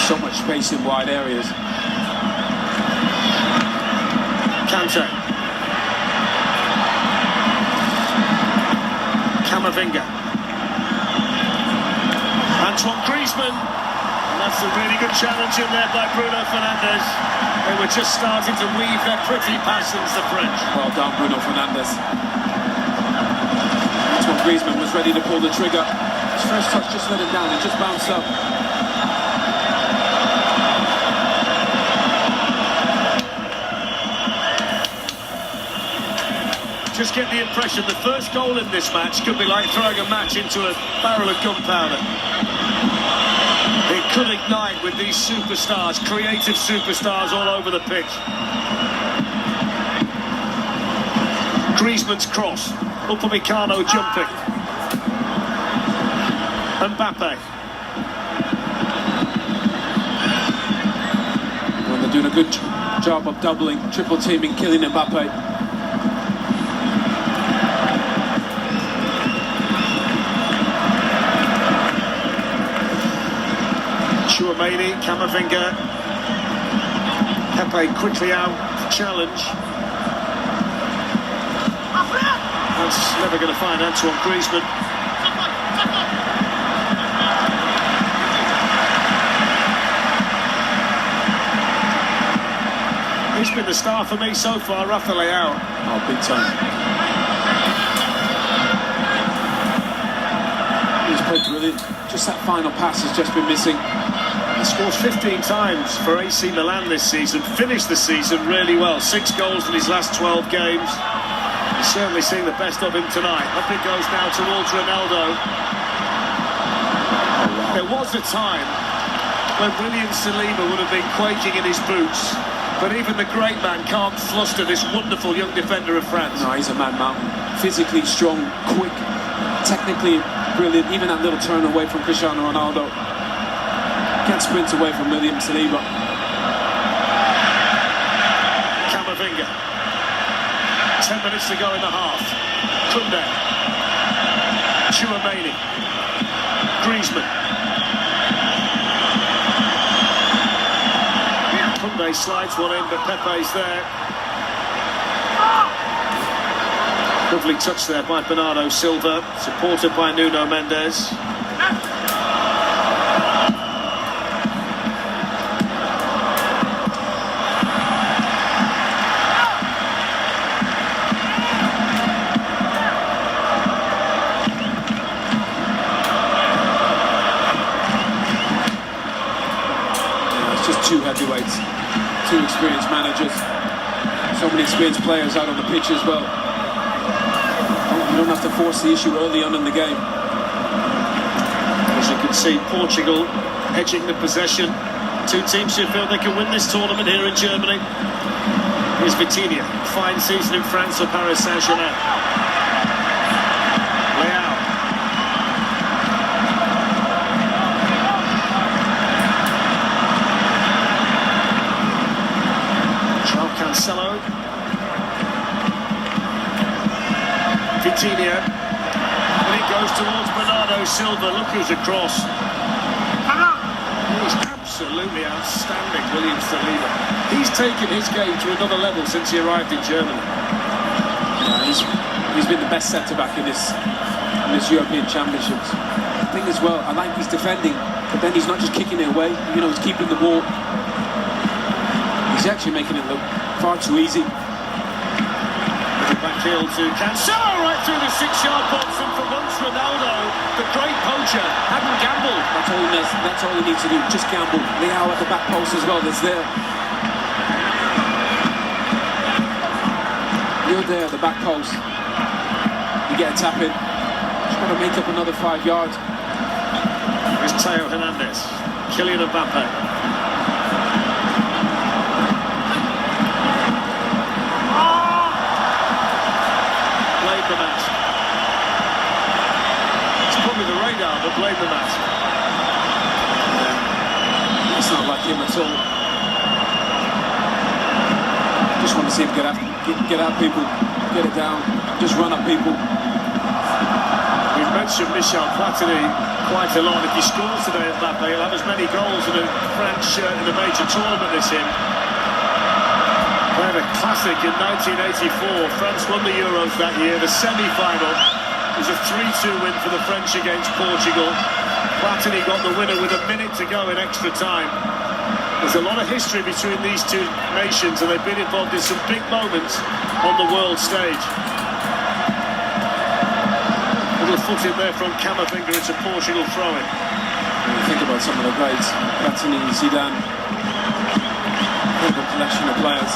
So much space in wide areas. Kante. Camavinga. Antoine Griezmann. And that's a really good challenge in there by Bruno Fernandes. They were just starting to weave their pretty passes, the French. Well done, Bruno Fernandes. Antoine Griezmann was ready to pull the trigger. His first touch just let him down. It just bounced up. Just get the impression the first goal in this match could be like throwing a match into a barrel of gunpowder. It could ignite with these superstars, creative superstars all over the pitch. Griezmann's cross. Upamecano jumping. Mbappe. Well, they're doing a good job of doubling, triple teaming, killing Mbappe. Tchouaméni, Camavinga. Pepe quickly out to challenge. That's never going to find Antoine Griezmann. He's been the star for me so far, Rafael Leao. Oh, big time. He's played brilliant. Just that final pass has just been missing. He scores 15 times for AC Milan this season, finished the season really well. 6 goals in his last 12 games. He's certainly seeing the best of him tonight. Up it goes now towards Ronaldo. Oh, wow. There was a time when William Saliba would have been quaking in his boots. But even the great man can't fluster this wonderful young defender of France. No, he's a man mountain. Physically strong, quick, technically brilliant. Even that little turn away from Cristiano Ronaldo. Can't sprint away from William Saliba. Camavinga. 10 minutes to go in the half. Koundé. Tchouaméni. Griezmann. Koundé slides one in, but Pepe's there. Lovely touch there by Bernardo Silva, supported by Nuno Mendes. Two heavyweights, two experienced managers, so many experienced players out on the pitch as well. You don't have to force the issue early on in the game. As you can see, Portugal edging the possession. Two teams who feel they can win this tournament here in Germany. Here's Vitinha, fine season in France for Paris Saint-Germain. Leao. Cancelo. Vitinha. And it goes towards Bernardo Silva. Look who's across. He's absolutely outstanding, William Saliba. He's taken his game to another level since he arrived in Germany. He's been the best centre-back in this European Championships. The thing as well, I like he's defending, but then he's not just kicking it away. You know, he's keeping the ball. He's actually making it look far too easy. Back heel to Cancelo right through the 6-yard box, and for once Ronaldo, the great poacher, hadn't gambled. That's all he needs to do, just gamble. Leao at the back post as well, that's there. You're there at the back post. You You get a tap in. Just got to make up another 5 yards. There's Theo Hernandez. Kylian Mbappe. Played the match. It's probably the radar that played the match. It's not like him at all. Just want to see him get out people, get it down, just run up people. We've mentioned Michel Platini quite a lot. If he scores today at Mbappe, he'll have as many goals in a French in a major tournament as him. They had a classic in 1984. France won the Euros that year. The semi-final was a 3-2 win for the French against Portugal. Platini got the winner with a minute to go in extra time. There's a lot of history between these two nations, and they've been involved in some big moments on the world stage. Little foot in there from Camavinga. It's a Portugal throw-in. When you think about some of the greats, Platini, Zidane, incredible collection of players.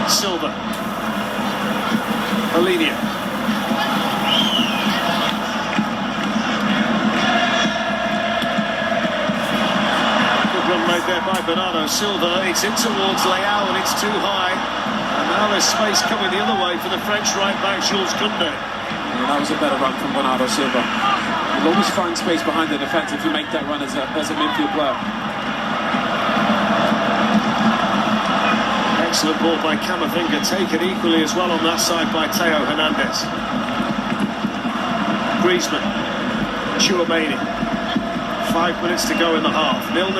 Silva. Alinia. Good run made there by Bernardo Silva. It's in towards Leao and it's too high. And now there's space coming the other way for the French right back, Jules Koundé. Yeah, that was a better run from Bernardo Silva. You'll always find space behind the defence if you make that run as a midfield player. Excellent ball by Camavinga, taken equally as well on that side by Theo Hernandez. Griezmann, Tchouaméni. 5 minutes to go in the half. 0-0.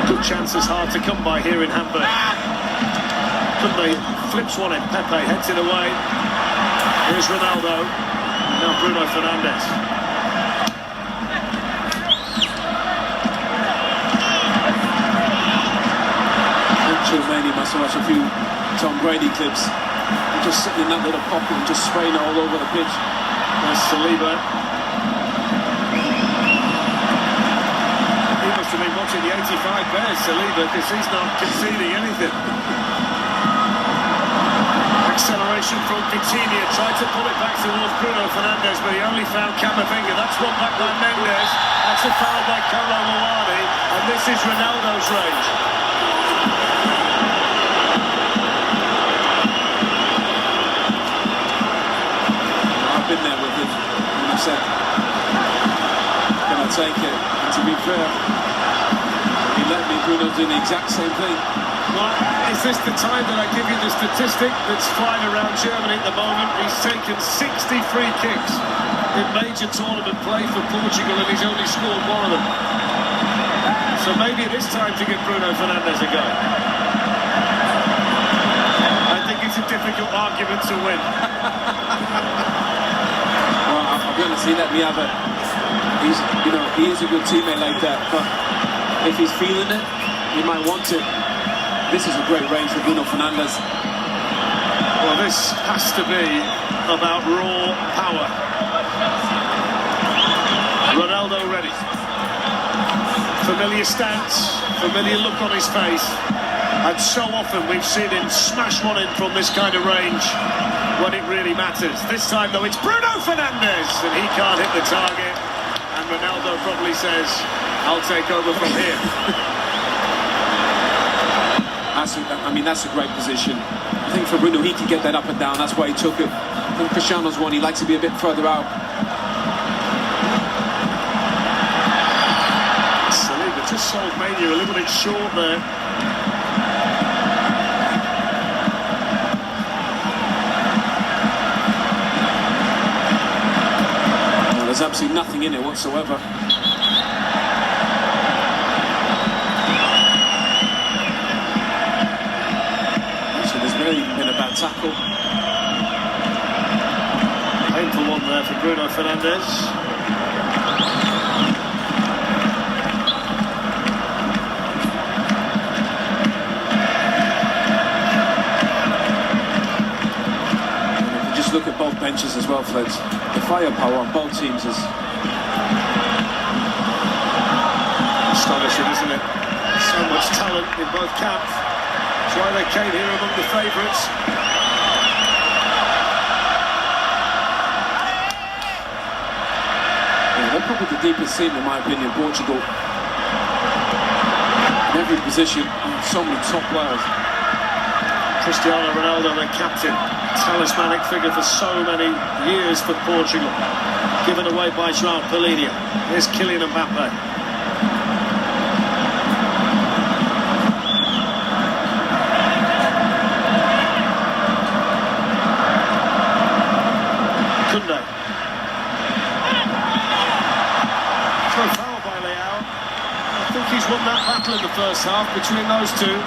Good chances hard to come by here in Hamburg. Koundé flips one in. Pepe heads it away. Here's Ronaldo. Now Bruno Fernandes. Tchouaméni must have watched a few Tom Brady clips. Just sitting in that little pocket and just spraying it all over the pitch. There's Saliba. He must have been watching the 85 Bears, Saliba, because he's not conceding anything. Acceleration from Vitinha, tried to pull it back towards Bruno Fernandes, but he only found Camavinga. That's one back by Mendes. That's a foul by Kolo Muani, and this is Ronaldo's range. Been there with him when I said can I take it, and to be fair he let me. Bruno's doing the exact same thing. Well, is this the time that I give you the statistic that's flying around Germany at the moment? He's taken 60 free kicks in major tournament play for Portugal and he's only scored one of them. So maybe it is time to give Bruno Fernandes a go. I think it's a difficult argument to win. I'll be honest, he let me have it. He is a good teammate like that, but if he's feeling it, he might want it. This is a great range for Bruno Fernandes. Well, this has to be about raw power. Ronaldo ready. Familiar stance, familiar look on his face. And so often we've seen him smash one in from this kind of range when it really matters. This time, though, it's Bruno Fernandes, and he can't hit the target. And Ronaldo probably says, I'll take over from here. That's a great position. I think for Bruno, he can get that up and down. That's why he took it. I think Cristiano's one, he likes to be a bit further out. Saliba just sold Mania a little bit short there. There's absolutely nothing in it whatsoever. So there's really been a bad tackle. Painful one there for Bruno Fernandes. benches as well, Fleds. The firepower on both teams is astonishing, isn't it? So much talent in both camps. That's why they came here among the favourites. They're probably the deepest team, in my opinion, Portugal. In every position, so many top players. Cristiano Ronaldo, their captain, talismanic figure for so many years for Portugal. Given away by João Paulinho. Here's Kylian Mbappe. Kunde. No foul by Leao. I think he's won that battle in the first half between those two.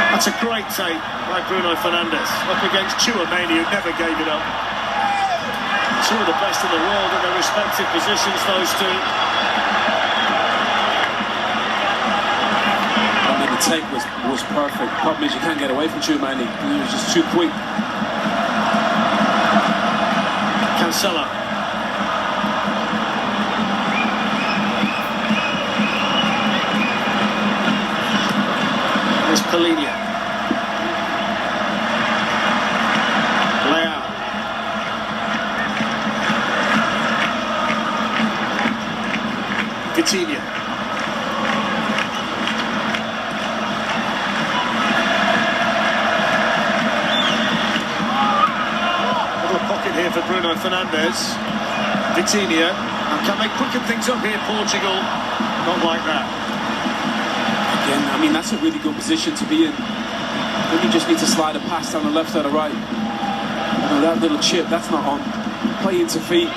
That's a great take by Bruno Fernandes up against Chouameni, who never gave it up. Two of the best in the world in their respective positions, those two. I mean, the take was perfect. Problem is you can't get away from Chouameni. He was just too quick. Cancelo. There's Paulinho. Leao. Coutinho. Little pocket here for Bruno Fernandes. Coutinho. And can they quicken things up here, Portugal? Not like that. Again, I mean, that's a really good position to be in. Then you just need to slide a pass down the left or the right. You know, that little chip, that's not on. Play into feet.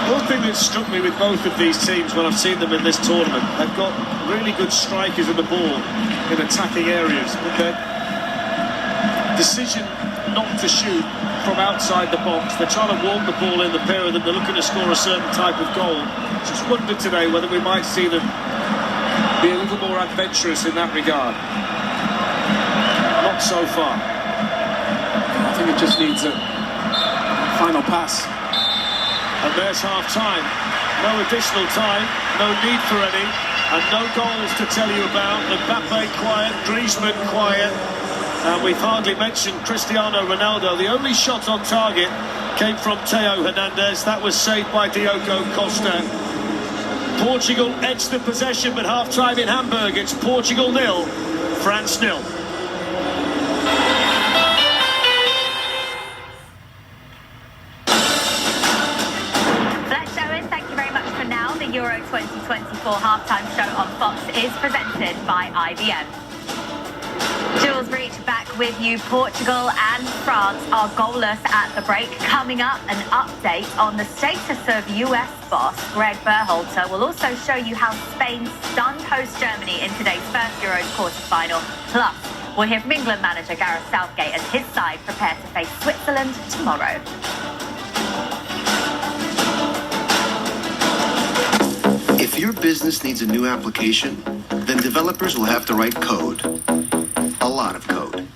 One thing that struck me with both of these teams when I've seen them in this tournament, they've got really good strikers of the ball in attacking areas, but their decision not to shoot from outside the box, they're trying to walk the ball in, the pair of them, they're looking to score a certain type of goal. Just wondered today whether we might see them be a little more adventurous in that regard. Not so far. I think it just needs a final pass. And there's half-time. No additional time, no need for any, and no goals to tell you about. Mbappe quiet, Griezmann quiet, and we've hardly mentioned Cristiano Ronaldo. The only shot on target came from Theo Hernandez. That was saved by Diogo Costa. Portugal edged the possession, but half-time in Hamburg. It's Portugal 0, France 0. Euro 2024 halftime show on Fox is presented by IBM. Jules Breach back with you. Portugal and France are goalless at the break. Coming up, an update on the status of US boss Greg Berhalter. We'll also show you how Spain stunned host Germany in today's first Euros quarter-final. Plus, we'll hear from England manager Gareth Southgate as his side prepare to face Switzerland tomorrow. If your business needs a new application, then developers will have to write code. A lot of code.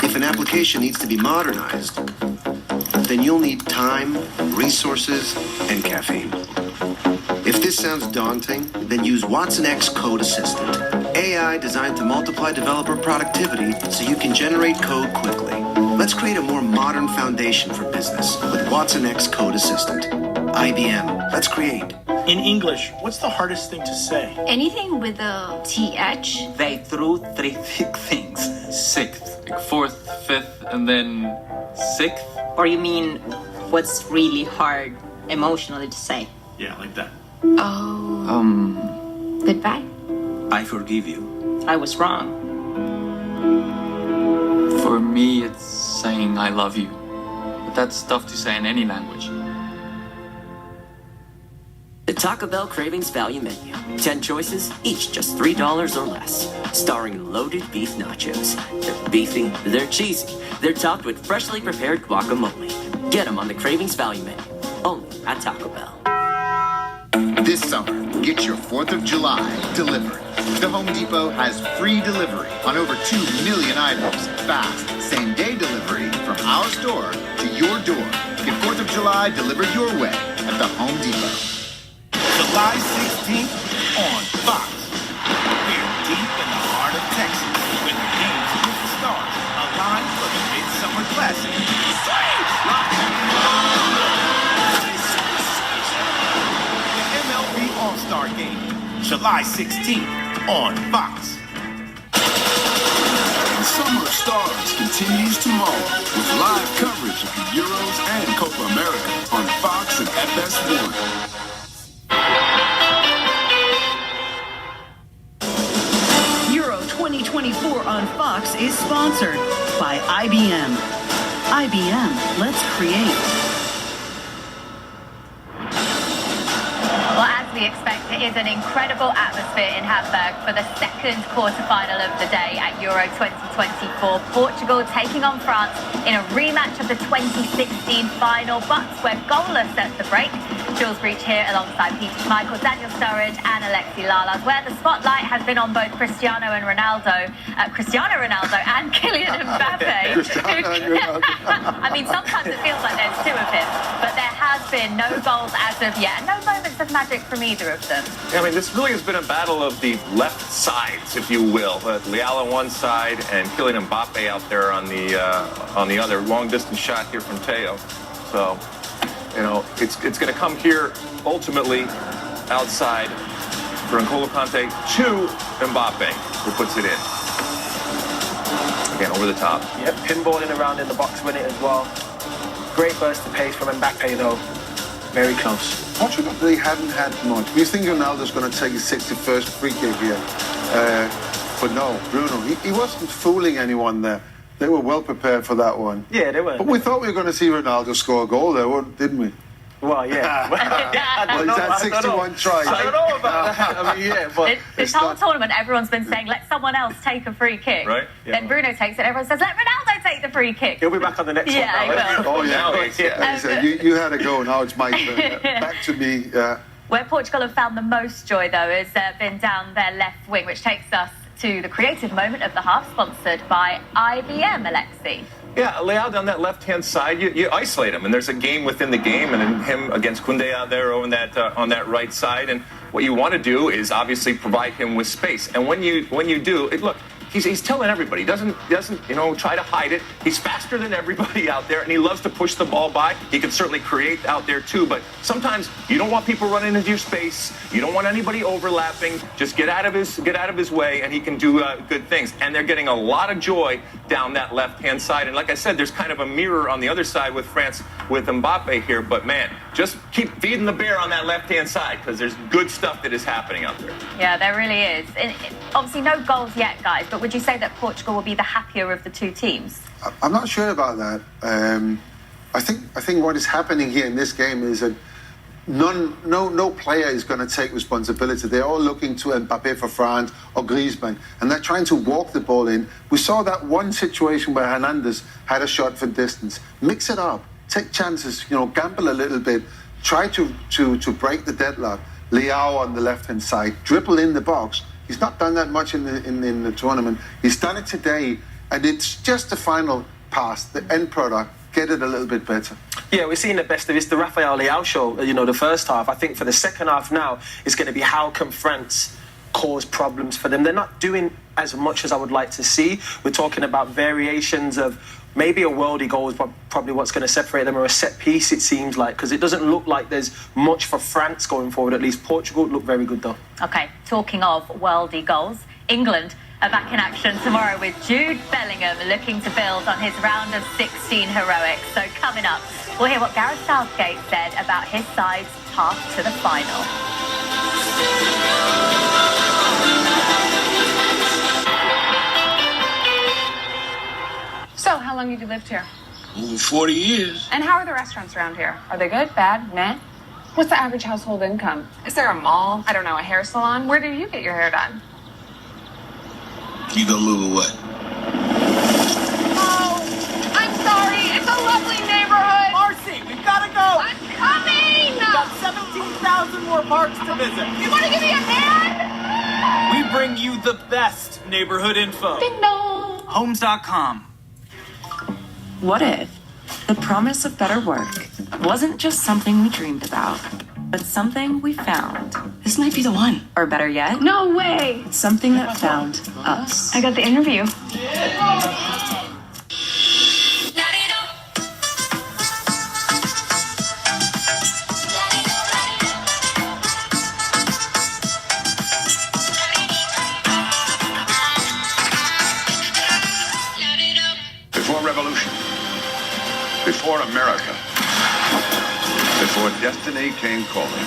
If an application needs to be modernized, then you'll need time, resources, and caffeine. If this sounds daunting, then use Watson X Code Assistant. AI designed to multiply developer productivity so you can generate code quickly. Let's create a more modern foundation for business with Watson X Code Assistant. IBM, let's create. In English, what's the hardest thing to say? Anything with a TH. They threw three thick things. Sixth, like fourth, fifth, and then sixth. Or you mean what's really hard emotionally to say? Yeah, like that. Oh. Goodbye. I forgive you. I was wrong. For me, it's saying I love you. But that's tough to say in any language. The Taco Bell Cravings Value Menu. 10 choices, each just $3 or less. Starring loaded beef nachos. They're beefy, they're cheesy, they're topped with freshly prepared guacamole. Get them on the Cravings Value Menu. Only at Taco Bell. This summer, get your 4th of July delivered. The Home Depot has free delivery on over 2 million items. Fast, same-day delivery from our store to your door. Get 4th of July delivered your way at the Home Depot. July 16th on Fox. We're deep in the heart of Texas with the games with the stars aligned for the Midsummer Classic. The MLB All-Star Game, July 16th on Fox. The Summer of Stars continues tomorrow with live coverage of the Euros and Copa America on Fox and FS1. Euro 2024 on Fox is sponsored by IBM. IBM, let's create. Well, as we expect, it is an incredible atmosphere in Hamburg for the second quarterfinal of the day at Euro 2024. Portugal taking on France in a rematch of the 2016 final, but we're goalless at the break. Jules Breach here alongside Peter Schmeichel, Daniel Sturridge and Alexi Lalas, where the spotlight has been on both Cristiano Ronaldo and Kylian Mbappe. I mean, sometimes it feels like there's two of him, but there has been no goals as of yet, and no moments of magic from either of them. Yeah, I mean, this really has been a battle of the left sides, if you will. Leal on one side and Kylian Mbappe out there on the other. Long-distance shot here from Teo. So, you know, it's going to come here ultimately outside for N'Golo Kante to Mbappe, who puts it in. Again, over the top. Yep, pinballing around in the box with it as well. Great burst of pace from Mbappe, though. Very close. Portugal, they haven't had much. We think Ronaldo's going to take his 61st free kick here. But no, Bruno, he wasn't fooling anyone there. They were well prepared for that one. Yeah, they were. But we thought we were going to see Ronaldo score a goal there, didn't we? Well, yeah. Well, he's had 61 tries. I don't know about that. I mean, yeah, but this whole tournament, everyone's been saying, let someone else take a free kick. Right. Yeah. Then Bruno takes it, everyone says, let Ronaldo take the free kick. He'll be back on the next one now. Yeah, Oh, yeah. You had a go, now it's my turn. Back to me. Where Portugal have found the most joy, though, has been down their left wing, which takes us to the creative moment of the half, sponsored by IBM, Alexi. Yeah, Leal down that left-hand side, you isolate him, and there's a game within the game, and then him against Koundé out there on that right side, and what you want to do is obviously provide him with space, and when you do, look, he's telling everybody, he doesn't try to hide it. He's faster than everybody out there, and he loves to push the ball by. He can certainly create out there too, but sometimes you don't want people running into your space. You don't want anybody overlapping. Just get out of his way, and he can do good things. And they're getting a lot of joy down that left-hand side. And like I said, there's kind of a mirror on the other side with France, with Mbappe here. But man, just keep feeding the bear on that left-hand side, because there's good stuff that is happening out there. Yeah, there really is. Obviously, no goals yet, guys. But would you say that Portugal will be the happier of the two teams? I'm not sure about that. I think what is happening here in this game is that no player is going to take responsibility. They're all looking to Mbappe for France or Griezmann, and they're trying to walk the ball in. We saw that one situation where Hernandez had a shot for distance. Mix it up, take chances, gamble a little bit, try to break the deadlock. Leao on the left-hand side, dribble in the box. He's not done that much in the tournament. He's done it today, and it's just the final pass, the end product. Get it a little bit better. Yeah, we're seeing the best of it. It's the Rafael Leao show, the first half. I think for the second half now, it's going to be how can France cause problems for them. They're not doing as much as I would like to see. We're talking about variations of maybe a worldie goal is probably what's going to separate them, or a set piece, it seems like, because it doesn't look like there's much for France going forward. At least Portugal look very good, though. OK, talking of worldie goals, England are back in action tomorrow with Jude Bellingham looking to build on his round of 16 heroics. So coming up, we'll hear what Gareth Southgate said about his side's path to the final. So, how long have you lived here? Over 40 years. And how are the restaurants around here? Are they good, bad, meh? What's the average household income? Is there a mall? I don't know, a hair salon? Where do you get your hair done? You gonna move away? Oh, I'm sorry. It's a lovely neighborhood. Marcy, we've gotta go. I'm coming. We've got 17,000 more parks to visit. You want to give me a hand? We bring you the best neighborhood info. Ding dong. Homes.com. What if the promise of better work wasn't just something we dreamed about, but something we found? This might be the one. Or better yet, No way. something that found us. I got the interview. Before revolution, before America, before destiny came calling,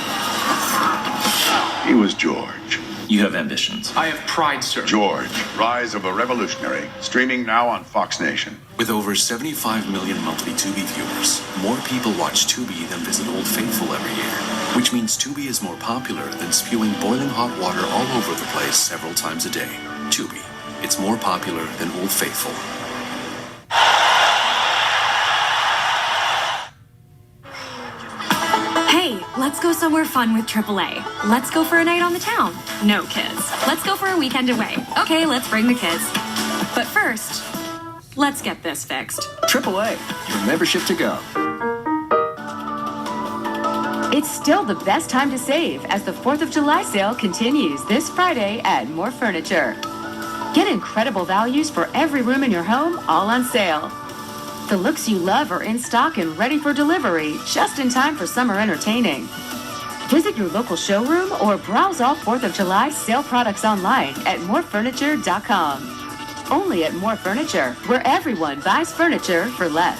he was George. You have ambitions. I have pride, sir. George, Rise of a Revolutionary, streaming now on Fox Nation. With over 75 million monthly Tubi viewers, more people watch Tubi than visit Old Faithful every year. Which means Tubi is more popular than spewing boiling hot water all over the place several times a day. Tubi. It's more popular than Old Faithful. Hey, let's go somewhere fun with AAA. Let's go for a night on the town. No kids. Let's go for a weekend away. Okay, let's bring the kids. But first, let's get this fixed. AAA, your membership to go. It's still the best time to save as the 4th of July sale continues this Friday at More Furniture. Get incredible values for every room in your home, all on sale. The looks you love are in stock and ready for delivery, just in time for summer entertaining. Visit your local showroom or browse all 4th of July sale products online at morefurniture.com. Only at More Furniture, where everyone buys furniture for less.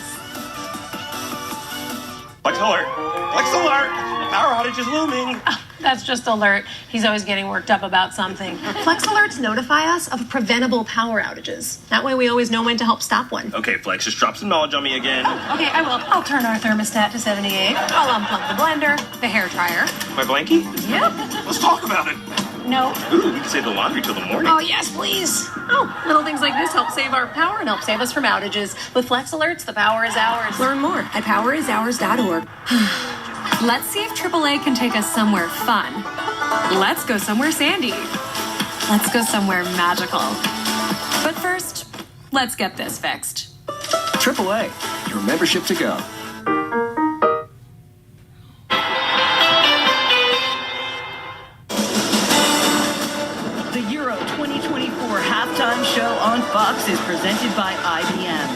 Flex alert! Flex alert! Power outage is looming. That's just alert. He's always getting worked up about something. Flex alerts notify us of preventable power outages. That way we always know when to help stop one. Okay, Flex, just drop some knowledge on me again. Okay, I will. I'll turn our thermostat to 78. I'll unplug the blender, the hair dryer. My blankie? Yep. Let's talk about it. No. Ooh, we can save the laundry till the morning. Oh, yes, please. Oh, little things like this help save our power and help save us from outages. With Flex alerts, the power is ours. Learn more at powerisours.org. Let's see if AAA can take us somewhere fun. Let's go somewhere sandy. Let's go somewhere magical. But first, let's get this fixed. AAA, your membership to go. The Euro 2024 halftime show on Fox is presented by IBM.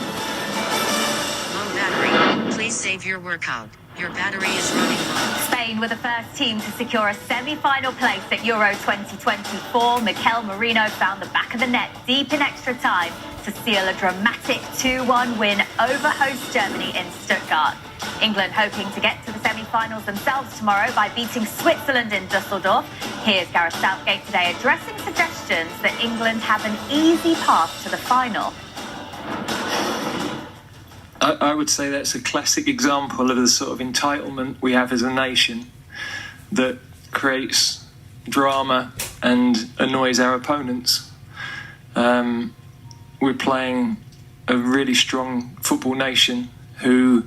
Low battery. Please save your workout. Your battery is running low. Spain were the first team to secure a semi-final place at Euro 2024. Mikel Merino found the back of the net deep in extra time to seal a dramatic 2-1 win over host Germany in Stuttgart. England hoping to get to the semi-finals themselves tomorrow by beating Switzerland in Dusseldorf. Here's Gareth Southgate today addressing suggestions that England have an easy path to the final. I would say that's a classic example of the sort of entitlement we have as a nation that creates drama and annoys our opponents. We're playing a really strong football nation who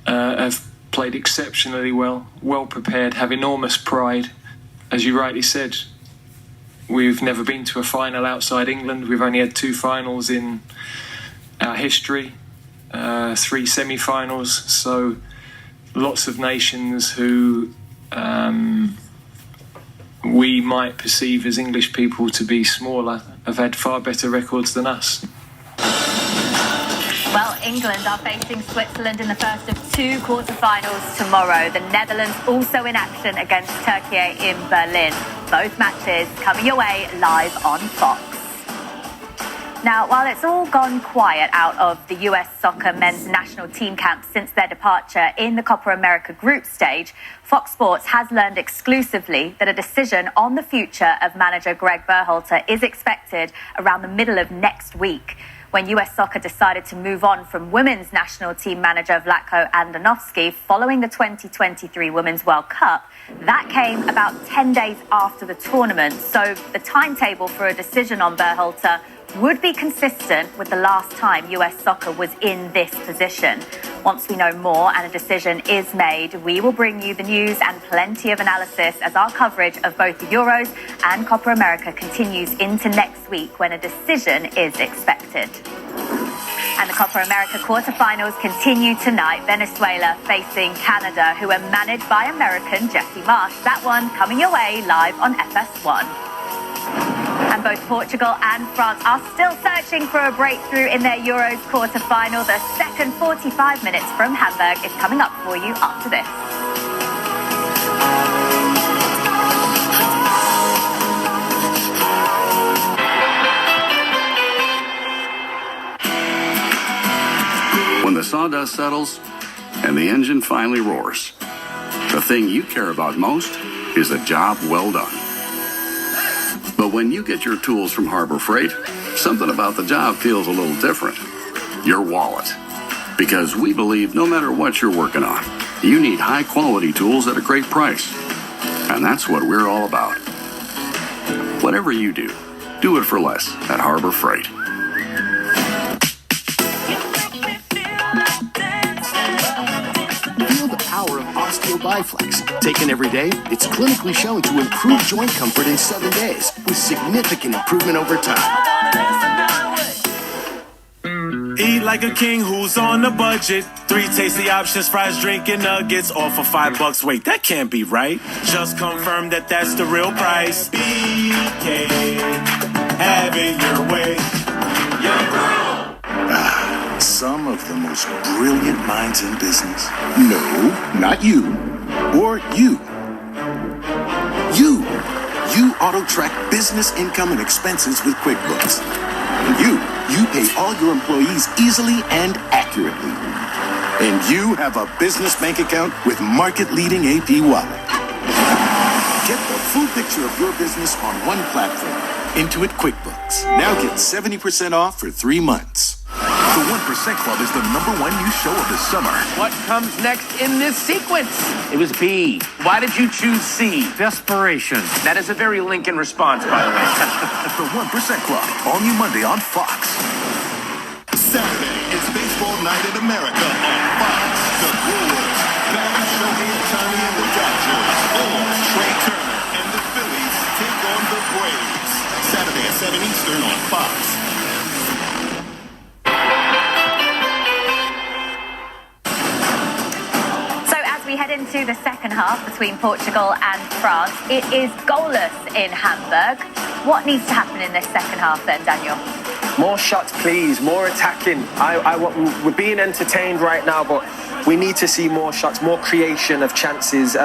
have played exceptionally well prepared, have enormous pride. As you rightly said, we've never been to a final outside England. We've only had 2 finals in our history. 3 semi-finals, so lots of nations who we might perceive as English people to be smaller have had far better records than us. Well, England are facing Switzerland in the first of 2 quarterfinals tomorrow. The Netherlands also in action against Turkey in Berlin. Both matches coming your way live on Fox. Now, while it's all gone quiet out of the US soccer men's national team camp since their departure in the Copa America group stage, Fox Sports has learned exclusively that a decision on the future of manager Greg Berhalter is expected around the middle of next week. When US soccer decided to move on from women's national team manager Vlatko Andonovski following the 2023 Women's World Cup, that came about 10 days after the tournament. So the timetable for a decision on Berhalter would be consistent with the last time US soccer was in this position. Once we know more and a decision is made, we will bring you the news and plenty of analysis as our coverage of both the Euros and Copa America continues into next week when a decision is expected. And the Copa America quarterfinals continue tonight. Venezuela facing Canada, who are managed by American Jesse Marsh. That one coming your way live on FS1. And both Portugal and France are still searching for a breakthrough in their Euros quarter-final. The second 45 minutes from Hamburg is coming up for you after this. When the sawdust settles and the engine finally roars, the thing you care about most is a job well done. But when you get your tools from Harbor Freight, something about the job feels a little different. Your wallet. Because we believe no matter what you're working on, you need high-quality tools at a great price. And that's what we're all about. Whatever you do it for less at Harbor Freight. Feel the power of Osteo Biflex. Taken every day, it's clinically shown to improve joint comfort in 7 days with significant improvement over time. Eat like a king who's on a budget. 3 tasty options, fries, drink, and nuggets, all for $5. Wait, that can't be right. Just confirm that that's the real price. BK, have it your way. Some of the most brilliant minds in business. No, not you. Or you. You auto-track business income and expenses with QuickBooks. And you pay all your employees easily and accurately. And you have a business bank account with market-leading AP Wallet. Get the full picture of your business on one platform. Intuit QuickBooks. Now get 70% off for 3 months. The 1% Club is the #1 news show of the summer. What comes next in this sequence? It was B. Why did you choose C? Desperation. That is a very Lincoln response, by the way. The 1% Club, all new Monday on Fox. Saturday, it's baseball night in America on Fox. The Brewers, Barry Shohei Ohtani and the Dodgers, or Trey Turner and the Phillies take on the Braves. Saturday at 7 Eastern on Fox. We head into the second half between Portugal and France. It is goalless in Hamburg. What needs to happen in this second half then, Daniel? More shots, please. More attacking. We're being entertained right now, but we need to see more shots, more creation of chances.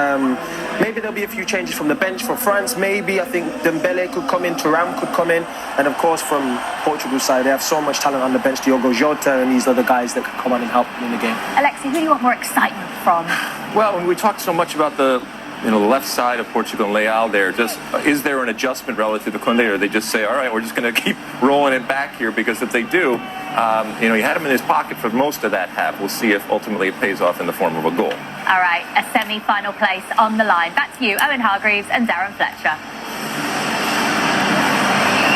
Maybe there'll be a few changes from the bench for France. Maybe I think Dembele could come in, Thuram could come in, and of course from Portugal's side, they have so much talent on the bench. Diogo Jota and these other guys that can come on and help them in the game. Alexi, who do you want more excitement from? Well, when we talked so much about the left side of Portugal and Leal there, is there an adjustment relative to Koundé, or they just say, all right, we're just going to keep rolling it back here? Because if they do, he had him in his pocket for most of that half. We'll see if ultimately it pays off in the form of a goal. All right, a semi-final place on the line. Back to you, Owen Hargreaves and Darren Fletcher.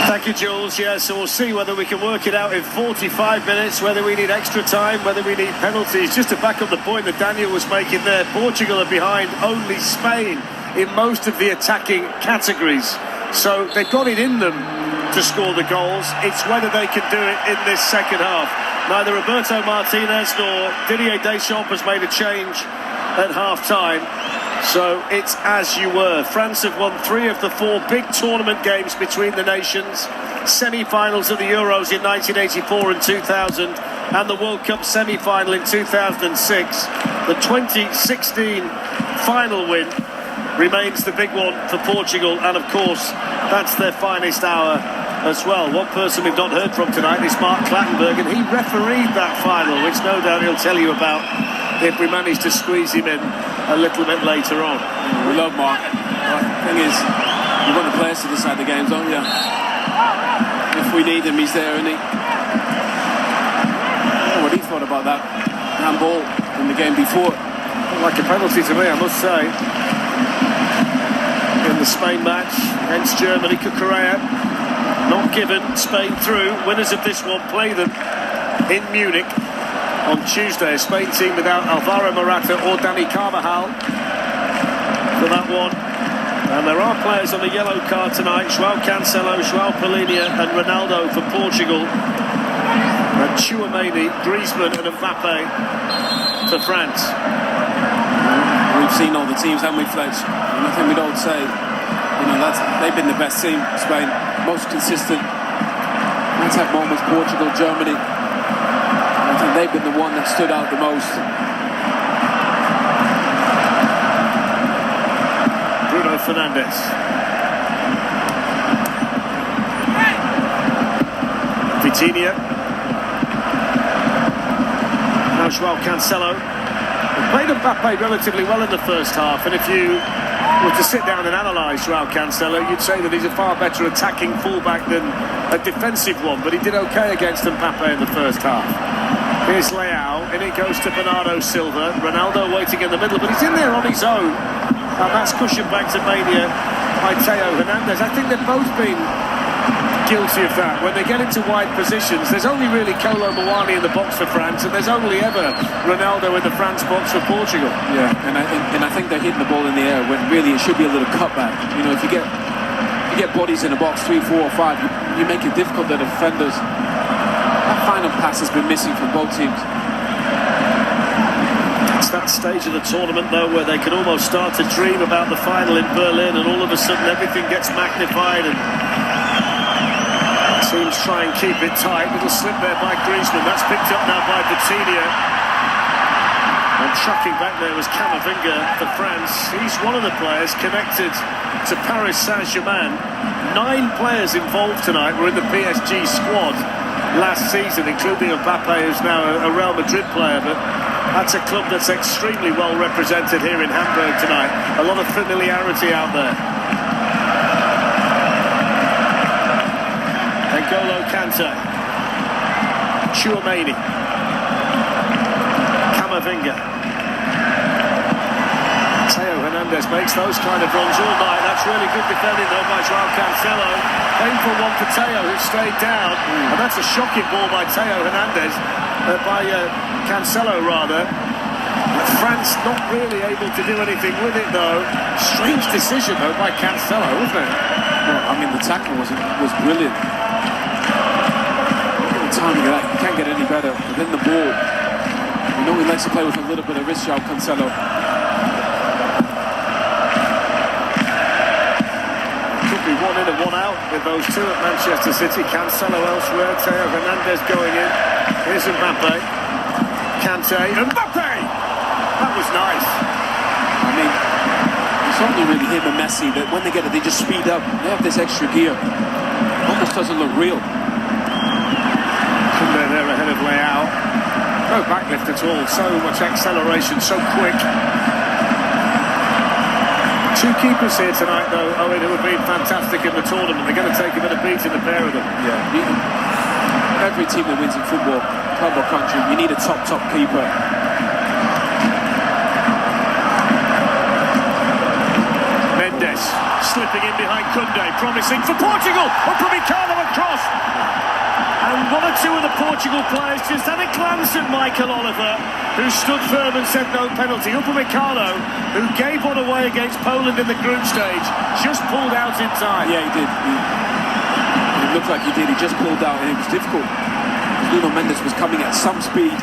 Thank you, Jules. Yeah, so we'll see whether we can work it out in 45 minutes, whether we need extra time, whether we need penalties. Just to back up the point that Daniel was making there, Portugal are behind only Spain in most of the attacking categories. So they've got it in them to score the goals. It's whether they can do it in this second half. Neither Roberto Martinez nor Didier Deschamps has made a change at half-time. So it's as you were. France have won 3 of the 4 big tournament games between the nations. Semi-finals of the Euros in 1984 and 2000, and the World Cup semi-final in 2006. The 2016 final win remains the big one for Portugal, and of course, that's their finest hour as well. One person we've not heard from tonight is Mark Clattenburg, and he refereed that final, which no doubt he'll tell you about if we manage to squeeze him in a little bit later on. We love Mark. The thing is, you want the players to decide the games, don't you? If we need him, he's there, isn't he? I don't know what he thought about that handball in the game before. Like a penalty to me, I must say. In the Spain match against Germany, Cucurella. not given. Spain through. Winners of this one play them in Munich on Tuesday. A Spain team without Alvaro Morata or Dani Carvajal for that one. And there are players on the yellow card tonight. João Cancelo, João Palhinha and Ronaldo for Portugal. And Tchouaméni, Griezmann and Mbappe for France. We've seen all the teams, haven't we, Fletch? And I think we don't say, they've been the best team, Spain, most consistent. Let's have moments, Portugal, Germany. I think they've been the one that stood out the most. Bruno Fernandes. Vitinha. Now João Cancelo. Played Mbappe relatively well in the first half, and if you were to sit down and analyse João Cancelo, you'd say that he's a far better attacking fullback than a defensive one, but he did okay against Mbappe in the first half. Here's Leao, and it goes to Bernardo Silva. Ronaldo waiting in the middle, but he's in there on his own. And that's cushioned back to Mania by Theo Hernandez. I think they've both been guilty of that. When they get into wide positions, there's only really Kolo Muani in the box for France, and there's only ever Ronaldo in the France box for Portugal. Yeah, and I think they're hitting the ball in the air when really it should be a little cutback. If you get bodies in a box 3, 4 or 5, you make it difficult for the defenders. That final pass has been missing from both teams. It's that stage of the tournament, though, where they can almost start to dream about the final in Berlin, and all of a sudden everything gets magnified and teams try and keep it tight. Little slip there by Griezmann. That's picked up now by Vitinha. And tracking back there was Camavinga for France. He's one of the players connected to Paris Saint-Germain. 9 players involved tonight were in the PSG squad last season, including Mbappe, who's now a Real Madrid player, but that's a club that's extremely well represented here in Hamburg tonight. A lot of familiarity out there. N'Golo Kante, Tchouaméni, Camavinga. Theo Hernandez makes those kind of runs all night. That's really good defending though by João Cancelo. Painful one for Theo, who stayed down. And that's a shocking ball by Theo Hernandez, Cancelo rather. France not really able to do anything with it though. Strange decision though by Cancelo, wasn't it? Well, the tackle was brilliant. Timing of that, you can't get any better. But then the ball, he likes to play with a little bit of risk, João Cancelo. Could be 1 in and 1 out with those 2 at Manchester City. Cancelo elsewhere, Theo Hernandez going in. Here's Mbappe, Kante, Mbappe! That was nice. It's only really him and Messi that when they get it, they just speed up. They have this extra gear. Almost doesn't look real. Kunde there ahead of Leao. No backlift at all. So much acceleration, so quick. 2 keepers here tonight, though, Owen, who have been fantastic in the tournament. They're going to take a bit of beating, the pair of them. Yeah. Every team that wins in football, club or country, you need a top keeper. Mendes slipping in behind Kunde, promising for Portugal. Upamecano across. And 1 or 2 of the Portugal players just had a glance at Michael Oliver, who stood firm and said no penalty. Upamecano, who gave one away against Poland in the group stage, just pulled out in time. Yeah, he did. It looked like he did. He just pulled out, and it was difficult. Nuno Mendes was coming at some speed.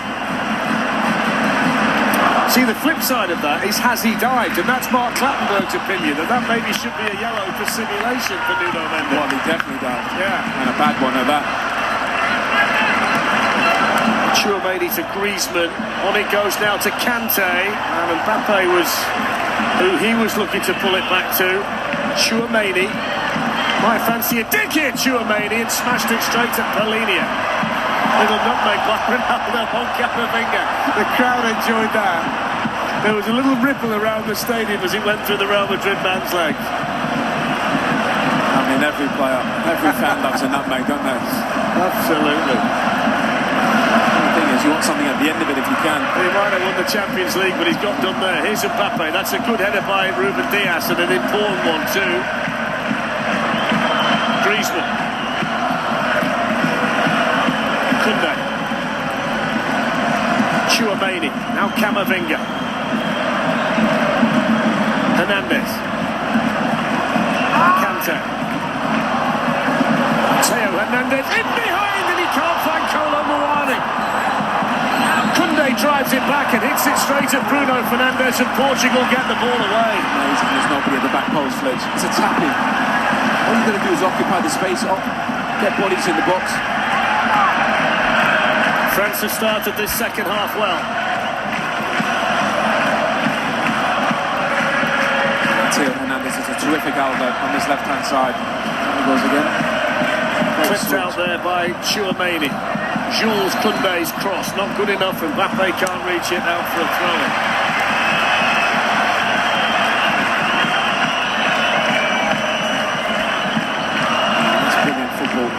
See, the flip side of that is, has he dived? And that's Mark Clattenburg's opinion, that maybe should be a yellow for simulation for Nuno Mendes. Well, he definitely dived. Yeah. And a bad one at that. Tchouaméni to Griezmann. On it goes now to Kante. And Mbappe was who he was looking to pull it back to. Tchouaméni. Might fancy a dig here, Tchouaméni, and smashed it straight to Palhinha. Little nutmeg by Ronaldo on Camavinga. The crowd enjoyed that. There was a little ripple around the stadium as it went through the Real Madrid man's legs. Every player, every fan loves a nutmeg, don't they? Absolutely. The thing is, you want something at the end of it if you can. He might have won the Champions League, but he's got done there. Here's Mbappe. That's a good header by Ruben Dias, and an important one too. Griezmann. Chouameni. Now Camavinga. Hernandez. Kante. Theo Hernandez in behind, and he can't find Kolo Muani. Koundé drives it back and hits it straight at Bruno Fernandes, and Portugal get the ball away. Amazing, there's nobody at the back post, Fletch. It's a tap-in. All you've got to do is occupy the space, get bodies in the box. France have started this second half well. Theo Hernandez is a terrific outlet on this left-hand side. There he goes again. Clipped out there by Chouameni. Jules Koundé's cross, not good enough, and Mbappé can't reach it, out for a throw-in. That's brilliant football.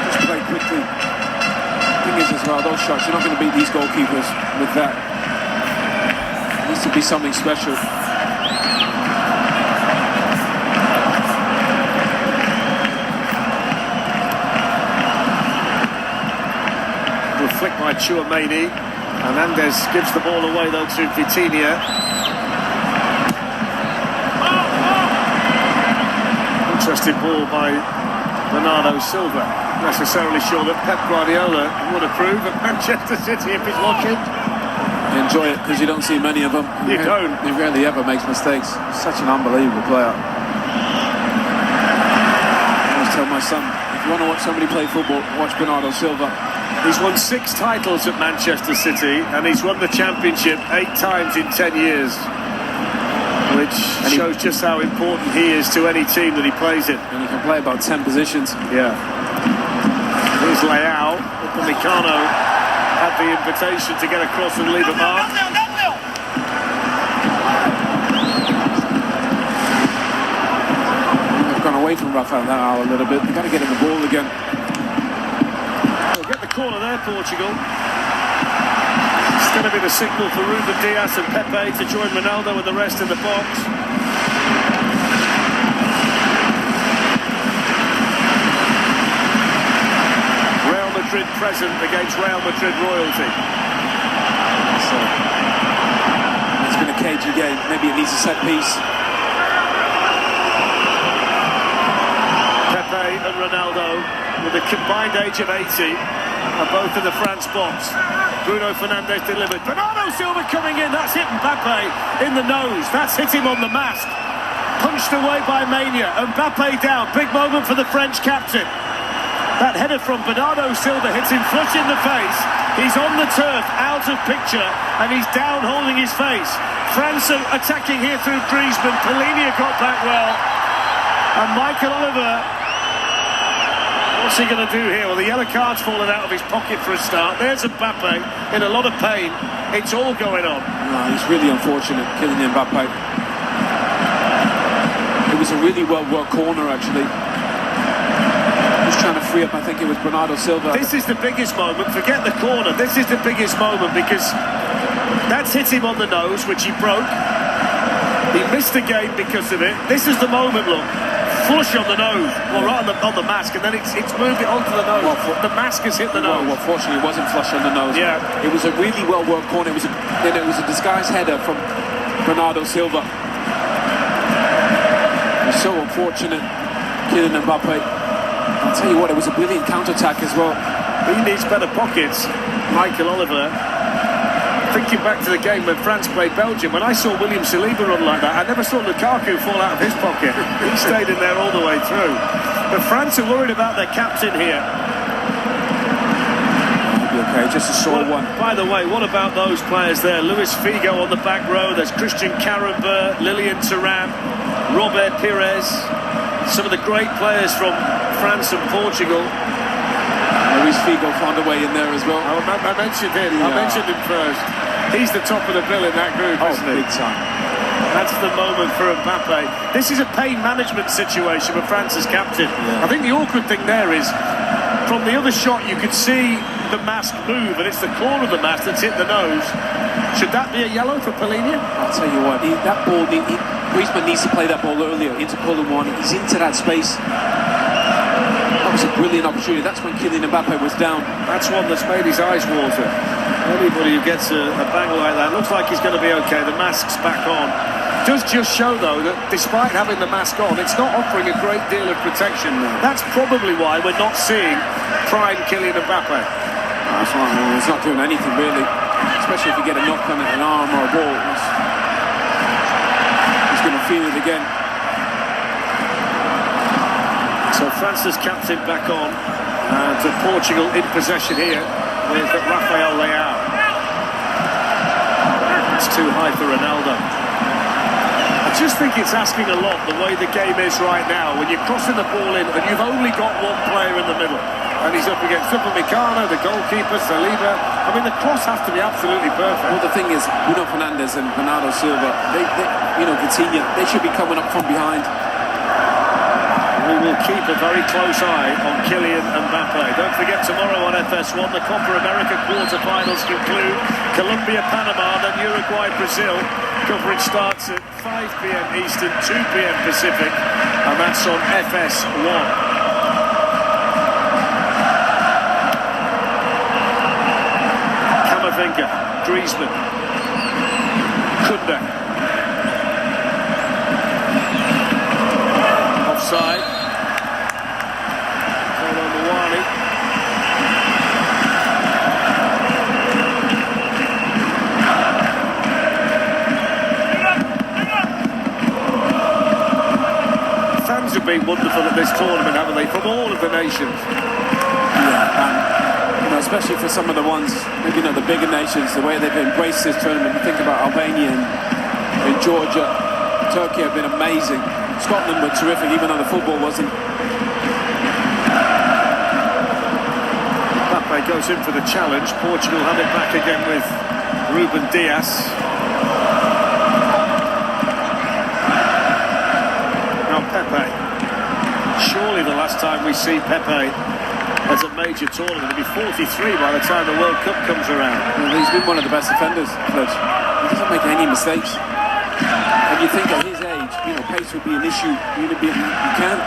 Just play quickly. The thing is as well, those shots, you're not going to beat these goalkeepers with that. It needs to be something special. Flick by Chouameni. Hernandez gives the ball away though to Vitinha. Interesting ball by Bernardo Silva. Not necessarily sure that Pep Guardiola would approve at Manchester City if he's watching. You enjoy it because you don't see many of them. You don't. He rarely ever makes mistakes. Such an unbelievable player. I always tell my son, if you want to watch somebody play football, watch Bernardo Silva. He's won 6 titles at Manchester City, and he's won the championship 8 times in 10 years, which shows just how important he is to any team that he plays in. And he can play about 10 positions. Yeah. Here's Leao. Upamecano had the invitation to get across and leave a mark. They've gone away from Rafael Leao a little bit. They've got to get him the ball again. Corner there, Portugal. It's going to be the signal for Ruben Dias and Pepe to join Ronaldo and the rest in the box. Real Madrid present against Real Madrid royalty. So, it's been a cagey game. Maybe it needs a set piece. Pepe and Ronaldo, with a combined age of 80, are both in the France box. Bruno Fernandes delivered. Bernardo Silva coming in. That's hit Mbappe in the nose. That's hit him on the mask. Punched away by Mania. Mbappe down. Big moment for the French captain. That header from Bernardo Silva hits him flush in the face. He's on the turf, out of picture, and he's down holding his face. France are attacking here through Griezmann. Polina got back well. And Michael Oliver, what's he going to do here? Well, the yellow card's fallen out of his pocket for a start. There's Mbappe in a lot of pain. It's all going on. No, he's really unfortunate, killing Mbappe. It was a really well-worked corner, actually. Just trying to free up, I think it was Bernardo Silva. This is the biggest moment. Forget the corner. This is the biggest moment because that's hit him on the nose, which he broke. He missed the game because of it. This is the moment, look. Flush on the nose, well, right on the mask, and then it's moved it onto the nose. Well, the mask has hit the nose. Well, fortunately, it wasn't flush on the nose. Yeah, it was a really well-worked corner. It was a disguised header from Bernardo Silva. It was so unfortunate, killing Mbappe. I'll tell you what, it was a brilliant counter-attack as well. He needs better pockets, Michael Oliver. Thinking back to the game when France played Belgium, when I saw William Saliba run like that, I never saw Lukaku fall out of his pocket. He stayed in there all the way through. But France are worried about their captain here. He'll be okay, just a sore one. By the way, what about those players there? Luis Figo on the back row, there's Christian Carambeu, Lilian Thuram, Robert Pires, some of the great players from France and Portugal. Luis Figo found a way in there as well. I mentioned him. Yeah. I mentioned him first. He's the top of the bill in that group, isn't he? Big time. That's the moment for Mbappe. This is a pain management situation for France's captain. Yeah. I think the awkward thing there is, from the other shot, you could see the mask move, and it's the corner of the mask that's hit the nose. Should that be a yellow for Polina? I'll tell you what, that ball, Griezmann needs to play that ball earlier into Polina. He's into that space. was a brilliant opportunity. That's when Kylian Mbappe was down. That's one that's made his eyes water. Anybody who gets a bang like that looks like he's going to be okay. The mask's back on. Does just show, though, that despite having the mask on, it's not offering a great deal of protection. That's probably why we're not seeing prime Kylian Mbappe. That's right. He's not doing anything, really. Especially if you get a knock on an arm or a ball. He's going to feel it again. So France's captain back on, and Portugal in possession here with Rafael Leao. It's too high for Ronaldo. I just think it's asking a lot the way the game is right now. When you're crossing the ball in and you've only got one player in the middle, and he's up against Upamecano, the goalkeeper, Saliba. I mean, the cross has to be absolutely perfect. Well, the thing is, Bruno Fernandes and Bernardo Silva, Vitinha, they should be coming up from behind. We will keep a very close eye on Kylian Mbappe. Don't forget, tomorrow on FS1, the Copa America quarterfinals conclude. Colombia, Panama, then Uruguay, Brazil. Coverage starts at 5 p.m. Eastern, 2 p.m. Pacific, and that's on FS1. Camavinga, Griezmann, Kunde. Offside. Fans have been wonderful at this tournament, haven't they? From all of the nations. Yeah, and especially for some of the ones, the bigger nations, the way they've embraced this tournament. You think about Albania and Georgia, Turkey have been amazing. Scotland were terrific, even though the football wasn't. Mbappe goes in for the challenge. Portugal have it back again with Ruben Dias. Now Pepe. Surely the last time we see Pepe as a major tournament, he'll be 43 by the time the World Cup comes around. Well, he's been one of the best defenders, Fletch. He doesn't make any mistakes. And you think at his age, pace would be an issue. You can't.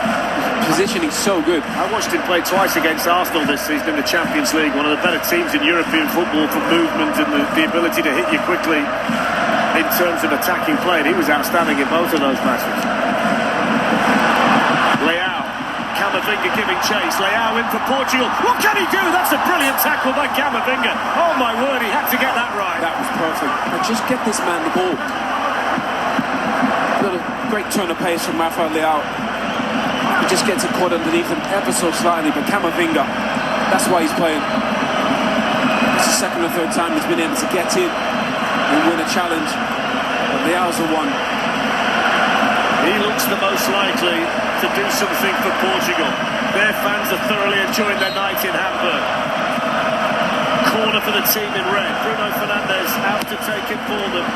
His positioning's so good. I watched him play twice against Arsenal this season in the Champions League, one of the better teams in European football for movement and the ability to hit you quickly in terms of attacking play. And he was outstanding in both of those matches. Leao, Camavinga giving chase. Leao in for Portugal. What can he do? That's a brilliant tackle by Camavinga. Oh my word, he had to get that right. That was perfect. But just get this man the ball. Got a great turn of pace from Rafael Leao. He just gets it caught underneath him ever so slightly, but Camavinga, that's why he's playing. It's the second or third time he's been able to get in and win a challenge. But Leao's the one. He looks the most likely to do something for Portugal. Their fans are thoroughly enjoying their night in Hamburg. Corner for the team in red. Bruno Fernandes out to take it for them.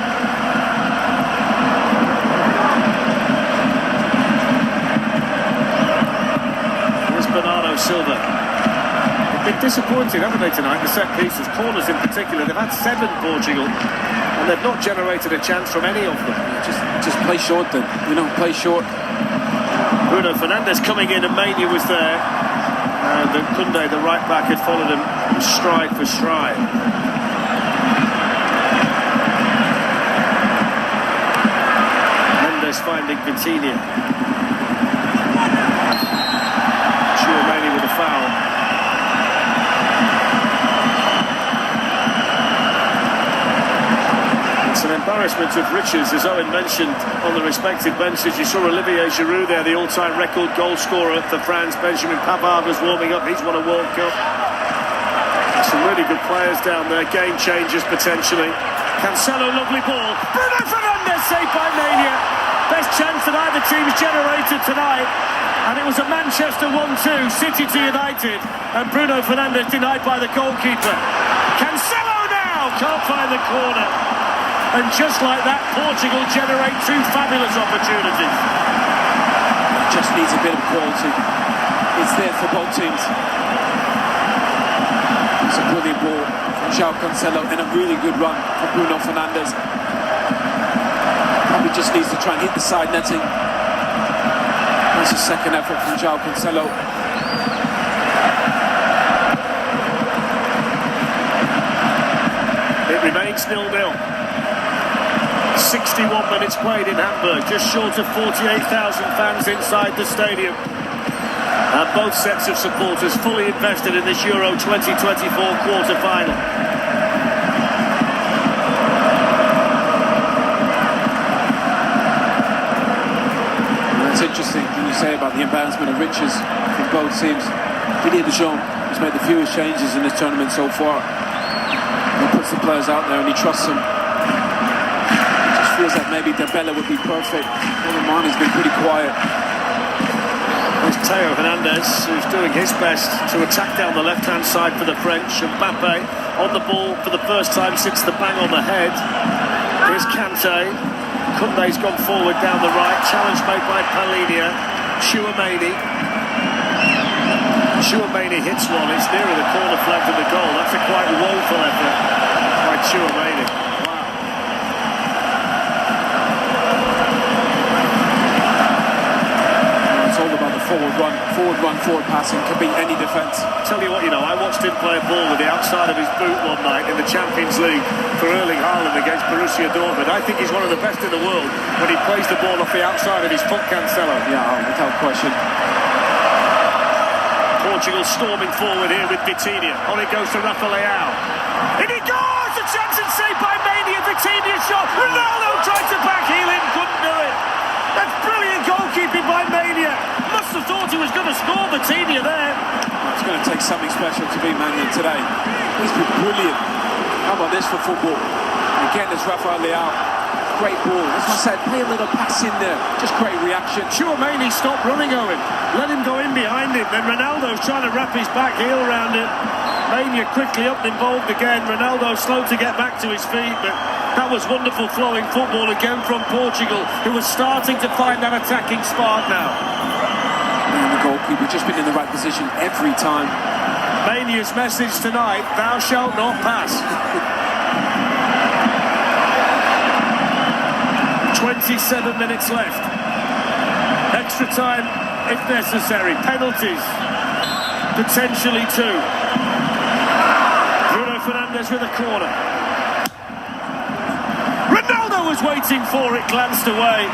Bernardo Silva. They've been disappointed, haven't they, tonight? The set pieces, corners in particular. They've had 7, Portugal, and they've not generated a chance from any of them. Just play short then. Play short. Bruno Fernandes coming in, and Mania was there. And Kunde, the right back, had followed him stride for stride. Mendes finding Vitinha. With a foul. It's an embarrassment of riches, as Owen mentioned on the respective benches. You saw Olivier Giroud there, the all-time record goal scorer for France. Benjamin Pavard was warming up. He's won a World Cup. Some really good players down there, game changers potentially. Cancelo, lovely ball. Bruno Fernandes saved by Mania. Best chance that either team's generated tonight. And it was a Manchester 1-2, City to United, and Bruno Fernandes denied by the goalkeeper. Cancelo now can't find the corner, and just like that, Portugal generate 2 fabulous opportunities. Just needs a bit of quality. It's there for both teams. It's a brilliant ball from João Cancelo and a really good run from Bruno Fernandes. Probably just needs to try and hit the side netting. That's a second effort from João Cancelo. remains 0-0. 61 minutes played in Hamburg, just short of 48,000 fans inside the stadium. And both sets of supporters fully invested in this Euro 2024 quarter-final. It's interesting when you say about the embarrassment of riches from both teams. Didier Deschamps has made the fewest changes in this tournament so far. He puts the players out there and he trusts them. It just feels like maybe Dembele would be perfect. Romani's been pretty quiet. There's Theo Hernandez, who's doing his best to attack down the left-hand side for the French. And Mbappe on the ball for the first time since the bang on the head. Here's Kante. Koundé's gone forward down the right. Challenge made by Palhinha. Chouameni hits one. It's nearer the corner flag than the goal. That's a quite woeful effort by Chouameni. It's all about the forward passing, can beat any defence. Tell you what, I watched him play a ball with the outside of his boot one night in the Champions League for Erling Haaland against Borussia Dortmund. I think he's one of the best in the world when he plays the ball off the outside of his foot, Cancelo. Yeah, without question. Portugal storming forward here with Vitinha. On it goes to Rafa Leao. In he goes! A chance and saved by Mania. Vitinha shot. Ronaldo tried to backheel him, couldn't do it. That's brilliant goalkeeping by Mania. Must have thought he was going to score. Vitinha there. It's going to take something special to beat Mania today. He's been brilliant. How about this for football? Again, it's Rafa Leao. Great ball. As I said, play a little pass in there. Just great reaction. Chouameni stopped running, Owen. Let him go in behind him. Then Ronaldo's trying to wrap his back heel around it. Mania quickly up and involved again. Ronaldo slow to get back to his feet, but that was wonderful flowing football again from Portugal, who was starting to find that attacking spark now. And the goalkeeper just been in the right position every time. Mania's message tonight: thou shalt not pass. 27 minutes left. Extra time if necessary. Penalties. Potentially two. Bruno Fernandes with a corner. Ronaldo was waiting for it, glanced away.